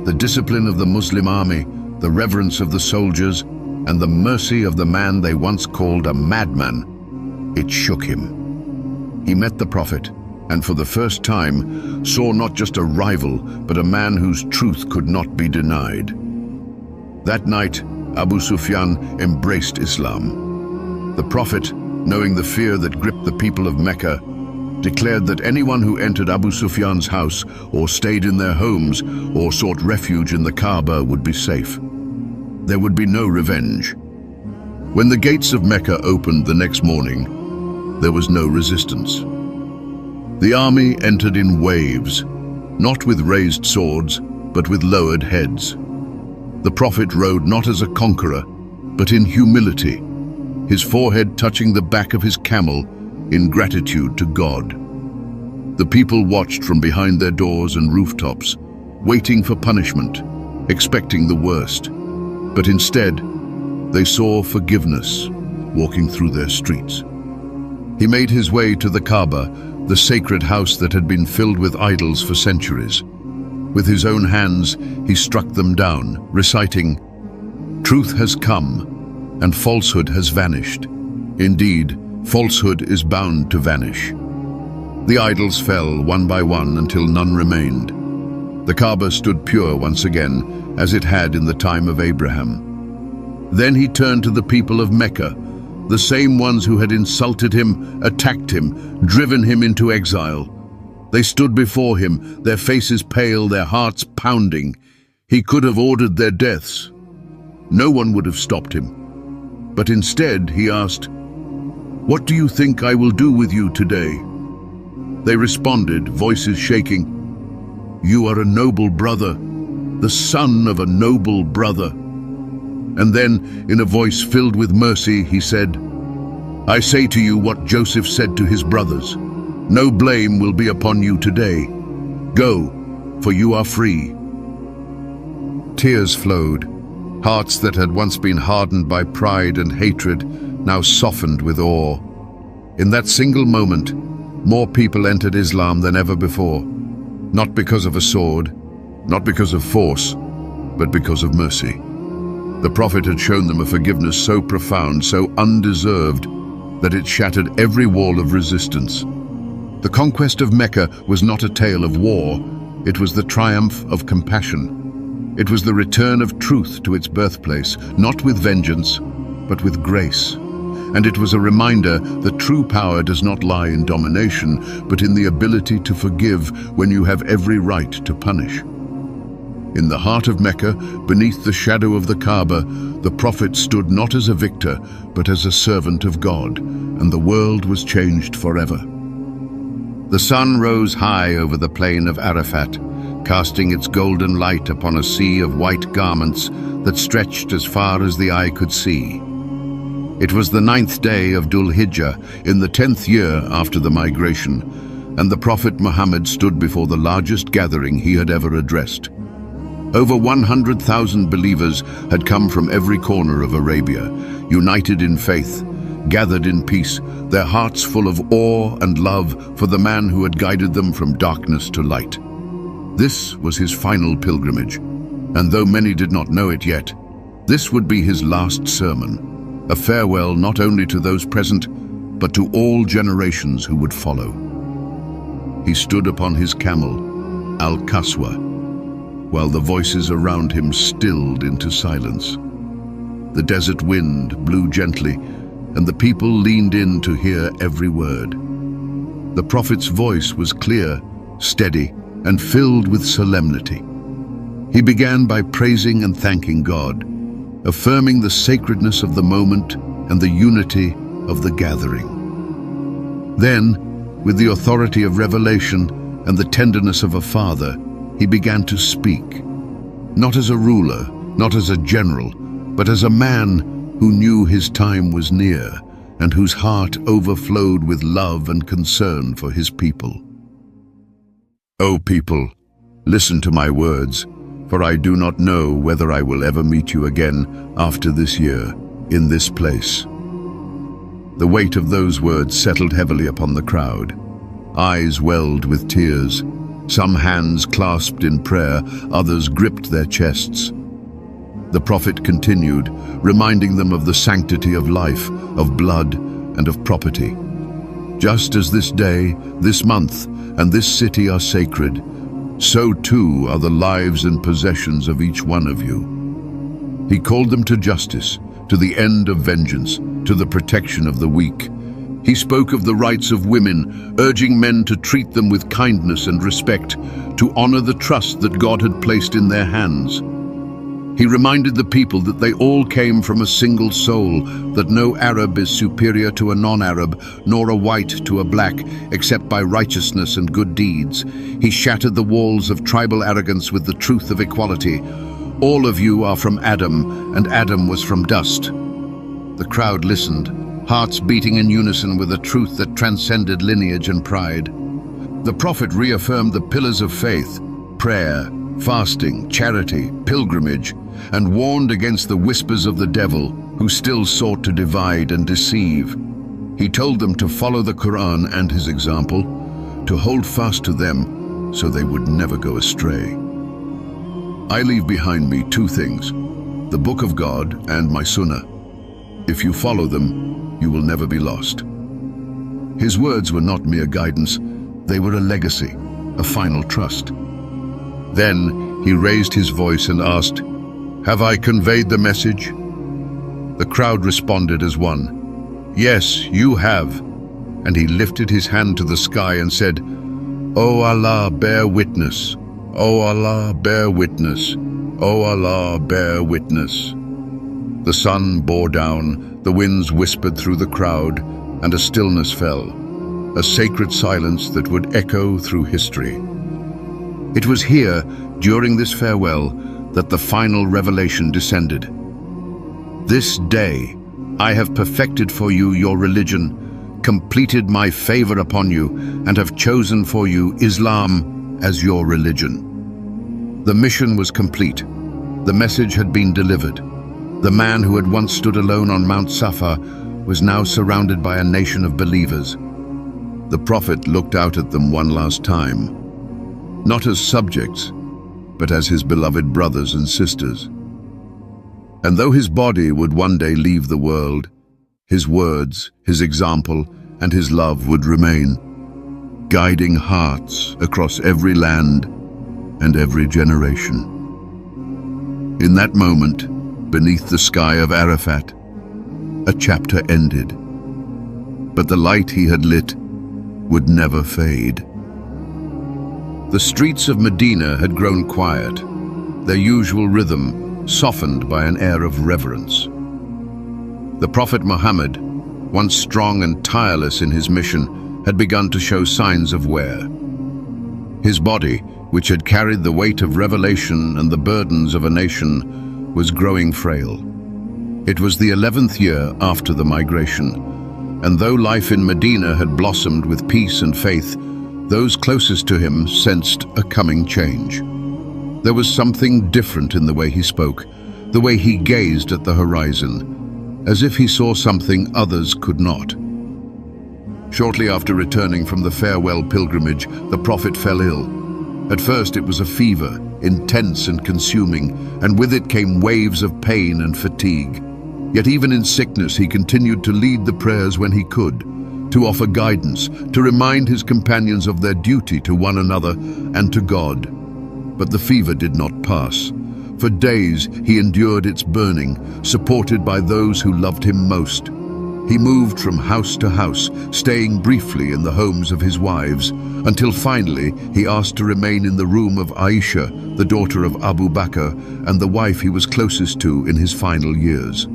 The discipline of the Muslim army, the reverence of the soldiers, and the mercy of the man they once called a madman, it shook him. He met the Prophet, and for the first time saw not just a rival, but a man whose truth could not be denied. That night, Abu Sufyan embraced Islam. The Prophet, knowing the fear that gripped the people of Mecca, declared that anyone who entered Abu Sufyan's house or stayed in their homes or sought refuge in the Kaaba would be safe. There would be no revenge. When the gates of Mecca opened the next morning, there was no resistance. The army entered in waves, not with raised swords, but with lowered heads. The Prophet rode not as a conqueror, but in humility, his forehead touching the back of his camel in gratitude to God. The people watched from behind their doors and rooftops, waiting for punishment, expecting the worst. But instead, they saw forgiveness walking through their streets. He made his way to the Kaaba, the sacred house that had been filled with idols for centuries. With his own hands, he struck them down, reciting, "Truth has come, and falsehood has vanished. Indeed, falsehood is bound to vanish." The idols fell one by one until none remained. The Kaaba stood pure once again, as it had in the time of Abraham. Then he turned to the people of Mecca, the same ones who had insulted him, attacked him, driven him into exile. They stood before him, their faces pale, their hearts pounding. He could have ordered their deaths. No one would have stopped him. But instead, he asked, "What do you think I will do with you today?" They responded, voices shaking, "You are a noble brother, the son of a noble brother." And then, in a voice filled with mercy, he said, "I say to you what Joseph said to his brothers, no blame will be upon you today. Go, for you are free." Tears flowed. Hearts that had once been hardened by pride and hatred now softened with awe. In that single moment, more people entered Islam than ever before, not because of a sword, not because of force, but because of mercy. The Prophet had shown them a forgiveness so profound, so undeserved, that it shattered every wall of resistance. The conquest of Mecca was not a tale of war, it was the triumph of compassion. It was the return of truth to its birthplace, not with vengeance, but with grace. And it was a reminder that true power does not lie in domination, but in the ability to forgive when you have every right to punish. In the heart of Mecca, beneath the shadow of the Kaaba, the Prophet stood not as a victor, but as a servant of God, and the world was changed forever. The sun rose high over the plain of Arafat, casting its golden light upon a sea of white garments that stretched as far as the eye could see. It was the 9th day of Dhul Hijjah, in the 10th year after the migration, and the Prophet Muhammad stood before the largest gathering he had ever addressed. Over 100,000 believers had come from every corner of Arabia, united in faith, gathered in peace, their hearts full of awe and love for the man who had guided them from darkness to light. This was his final pilgrimage, and though many did not know it yet, this would be his last sermon, a farewell not only to those present, but to all generations who would follow. He stood upon his camel, Al-Qaswa, while the voices around him stilled into silence. The desert wind blew gently, and the people leaned in to hear every word. The Prophet's voice was clear, steady, and filled with solemnity. He began by praising and thanking God, affirming the sacredness of the moment and the unity of the gathering. Then, with the authority of revelation and the tenderness of a father, he began to speak, not as a ruler, not as a general, but as a man who knew his time was near and whose heart overflowed with love and concern for his people. O people, listen to my words, for I do not know whether I will ever meet you again after this year, in this place." The weight of those words settled heavily upon the crowd. Eyes welled with tears. Some hands clasped in prayer, others gripped their chests. The prophet continued, reminding them of the sanctity of life, of blood, and of property. "Just as this day, this month, and this city are sacred, so too are the lives and possessions of each one of you." He called them to justice, to the end of vengeance, to the protection of the weak. He spoke of the rights of women, urging men to treat them with kindness and respect, to honor the trust that God had placed in their hands. He reminded the people that they all came from a single soul, that no Arab is superior to a non-Arab, nor a white to a black, except by righteousness and good deeds. He shattered the walls of tribal arrogance with the truth of equality. "All of you are from Adam, and Adam was from dust." The crowd listened, hearts beating in unison with a truth that transcended lineage and pride. The prophet reaffirmed the pillars of faith: prayer, fasting, charity, pilgrimage, and warned against the whispers of the devil, who still sought to divide and deceive. He told them to follow the Quran and his example, to hold fast to them so they would never go astray. "I leave behind me two things, the Book of God and my Sunnah. If you follow them, you will never be lost." His words were not mere guidance, they were a legacy, a final trust. Then he raised his voice and asked, "Have I conveyed the message?" The crowd responded as one, "Yes, you have." And he lifted his hand to the sky and said, "O Allah, bear witness. O Allah, bear witness. O Allah, bear witness." The sun bore down, the winds whispered through the crowd, and a stillness fell, a sacred silence that would echo through history. It was here, during this farewell, that the final revelation descended. "This day I have perfected for you your religion, completed my favor upon you, and have chosen for you Islam as your religion." The mission was complete. The message had been delivered. The man who had once stood alone on Mount Safa was now surrounded by a nation of believers. The prophet looked out at them one last time, not as subjects, but as his beloved brothers and sisters. And though his body would one day leave the world, his words, his example, and his love would remain, guiding hearts across every land and every generation. In that moment, beneath the sky of Arafat, a chapter ended, but the light he had lit would never fade. The streets of Medina had grown quiet, their usual rhythm softened by an air of reverence. The Prophet Muhammad, once strong and tireless in his mission, had begun to show signs of wear. His body, which had carried the weight of revelation and the burdens of a nation, was growing frail. It was the 11th year after the migration, and though life in Medina had blossomed with peace and faith, those closest to him sensed a coming change. There was something different in the way he spoke, the way he gazed at the horizon, as if he saw something others could not. Shortly after returning from the farewell pilgrimage, the prophet fell ill. At first it was a fever, intense and consuming, and with it came waves of pain and fatigue. Yet even in sickness he continued to lead the prayers when he could, to offer guidance, to remind his companions of their duty to one another and to God. But the fever did not pass. For days he endured its burning, supported by those who loved him most. He moved from house to house, staying briefly in the homes of his wives, until finally he asked to remain in the room of Aisha, the daughter of Abu Bakr, and the wife he was closest to in his final years.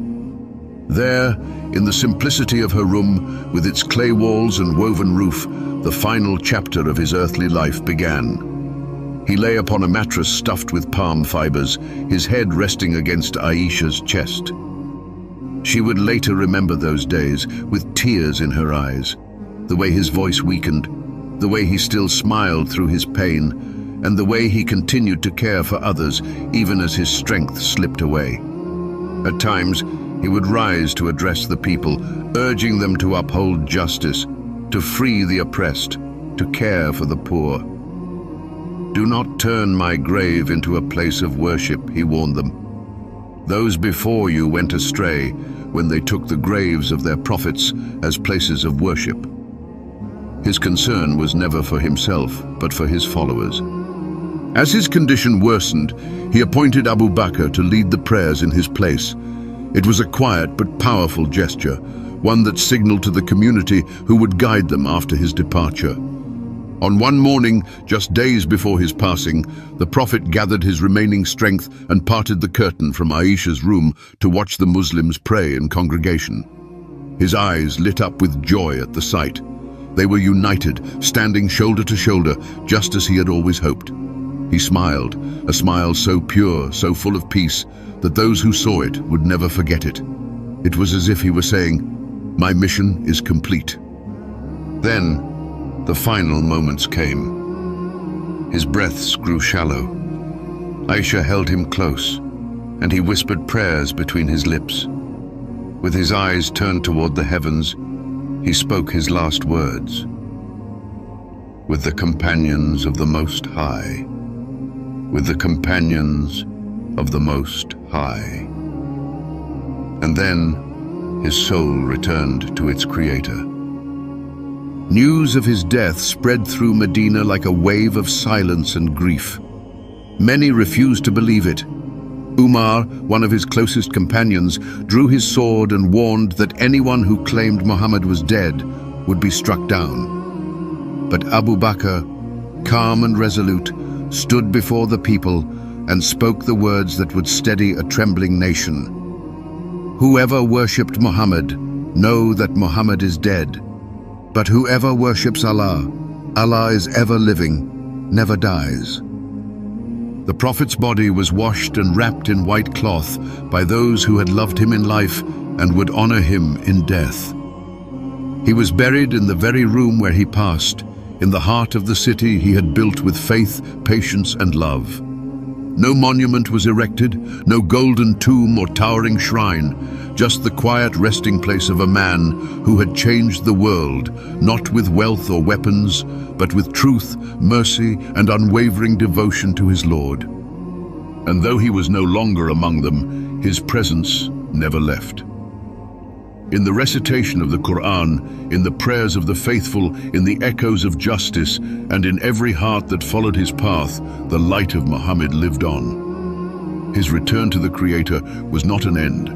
There, in the simplicity of her room, with its clay walls and woven roof, the final chapter of his earthly life began. He lay upon a mattress stuffed with palm fibers, his head resting against Aisha's chest. She would later remember those days with tears in her eyes, the way his voice weakened, the way he still smiled through his pain, and the way he continued to care for others even as his strength slipped away. At times, he would rise to address the people, urging them to uphold justice, to free the oppressed, to care for the poor. "Do not turn my grave into a place of worship," he warned them. "Those before you went astray when they took the graves of their prophets as places of worship." His concern was never for himself, but for his followers. As his condition worsened, he appointed Abu Bakr to lead the prayers in his place. It was a quiet but powerful gesture, one that signaled to the community who would guide them after his departure. On one morning, just days before his passing, the Prophet gathered his remaining strength and parted the curtain from Aisha's room to watch the Muslims pray in congregation. His eyes lit up with joy at the sight. They were united, standing shoulder to shoulder, just as he had always hoped. He smiled, a smile so pure, so full of peace, that those who saw it would never forget it. It was as if he were saying, "My mission is complete." Then, the final moments came. His breaths grew shallow. Aisha held him close, and he whispered prayers between his lips. With his eyes turned toward the heavens, he spoke his last words. "With the companions of the Most High. With the companions of the Most High." And then his soul returned to its Creator. News of his death spread through Medina like a wave of silence and grief. Many refused to believe it. Umar, one of his closest companions, drew his sword and warned that anyone who claimed Muhammad was dead would be struck down. But Abu Bakr, calm and resolute, stood before the people and spoke the words that would steady a trembling nation. "Whoever worshipped Muhammad, know that Muhammad is dead. But whoever worships Allah, Allah is ever living, never dies." The Prophet's body was washed and wrapped in white cloth by those who had loved him in life and would honor him in death. He was buried in the very room where he passed, in the heart of the city he had built with faith, patience, and love. No monument was erected, no golden tomb or towering shrine, just the quiet resting place of a man who had changed the world, not with wealth or weapons, but with truth, mercy, and unwavering devotion to his Lord. And though he was no longer among them, his presence never left. In the recitation of the Quran, in the prayers of the faithful, in the echoes of justice, and in every heart that followed his path, the light of Muhammad lived on. His return to the Creator was not an end,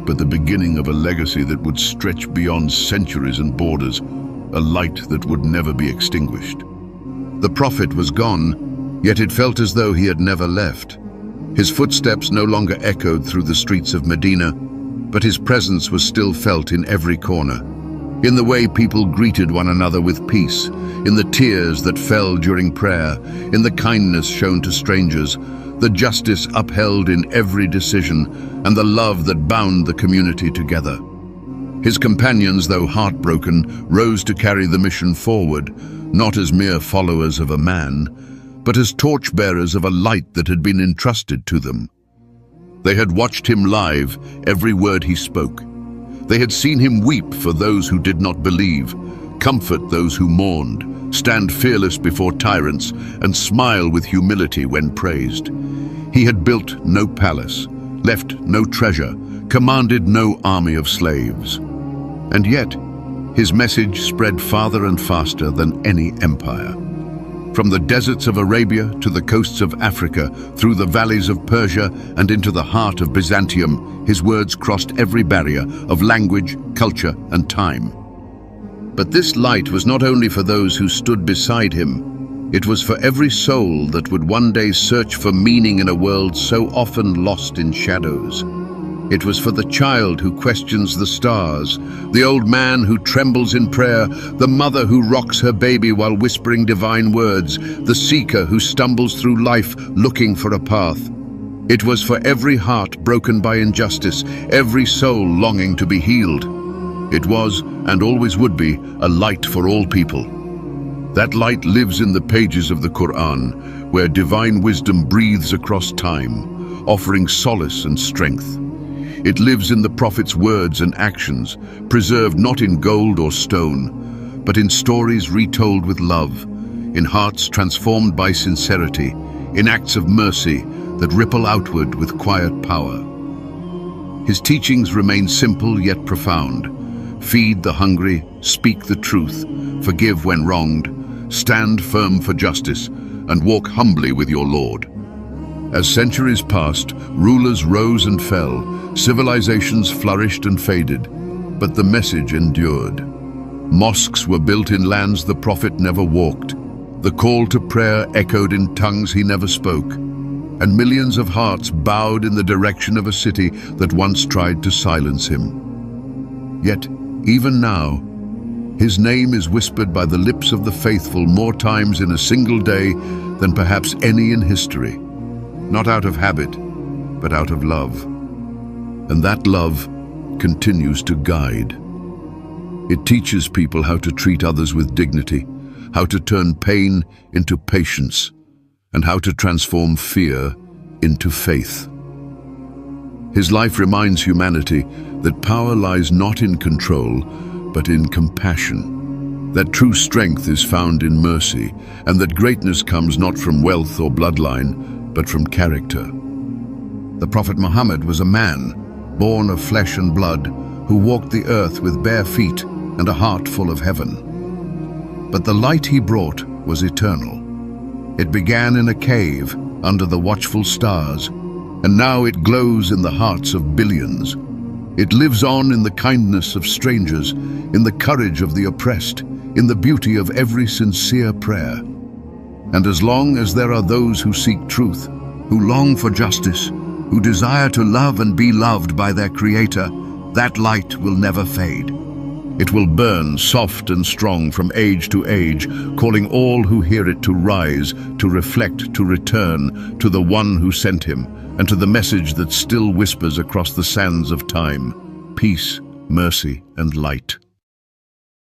but the beginning of a legacy that would stretch beyond centuries and borders, a light that would never be extinguished. The Prophet was gone, yet it felt as though he had never left. His footsteps no longer echoed through the streets of Medina, but his presence was still felt in every corner. In the way people greeted one another with peace, in the tears that fell during prayer, in the kindness shown to strangers, the justice upheld in every decision, and the love that bound the community together. His companions, though heartbroken, rose to carry the mission forward, not as mere followers of a man, but as torchbearers of a light that had been entrusted to them. They had watched him live, every word he spoke. They had seen him weep for those who did not believe, comfort those who mourned, stand fearless before tyrants, and smile with humility when praised. He had built no palace, left no treasure, commanded no army of slaves. And yet, his message spread farther and faster than any empire. From the deserts of Arabia to the coasts of Africa, through the valleys of Persia and into the heart of Byzantium, his words crossed every barrier of language, culture, and time. But this light was not only for those who stood beside him, it was for every soul that would one day search for meaning in a world so often lost in shadows. It was for the child who questions the stars, the old man who trembles in prayer, the mother who rocks her baby while whispering divine words, the seeker who stumbles through life looking for a path. It was for every heart broken by injustice, every soul longing to be healed. It was, and always would be, a light for all people. That light lives in the pages of the Quran, where divine wisdom breathes across time, offering solace and strength. It lives in the Prophet's words and actions, preserved not in gold or stone, but in stories retold with love, in hearts transformed by sincerity, in acts of mercy that ripple outward with quiet power. His teachings remain simple yet profound. Feed the hungry, speak the truth, forgive when wronged, stand firm for justice, and walk humbly with your Lord. As centuries passed, rulers rose and fell, civilizations flourished and faded, but the message endured. Mosques were built in lands the Prophet never walked. The call to prayer echoed in tongues he never spoke, and millions of hearts bowed in the direction of a city that once tried to silence him. Yet, even now, his name is whispered by the lips of the faithful more times in a single day than perhaps any in history. Not out of habit, but out of love. And that love continues to guide. It teaches people how to treat others with dignity, how to turn pain into patience, and how to transform fear into faith. His life reminds humanity that power lies not in control, but in compassion, that true strength is found in mercy, and that greatness comes not from wealth or bloodline, but from character. The Prophet Muhammad was a man, born of flesh and blood, who walked the earth with bare feet and a heart full of heaven. But the light he brought was eternal. It began in a cave under the watchful stars, and now it glows in the hearts of billions. It lives on in the kindness of strangers, in the courage of the oppressed, in the beauty of every sincere prayer. And as long as there are those who seek truth, who long for justice, who desire to love and be loved by their Creator, that light will never fade. It will burn soft and strong from age to age, calling all who hear it to rise, to reflect, to return, to the one who sent him, and to the message that still whispers across the sands of time: peace, mercy, and light.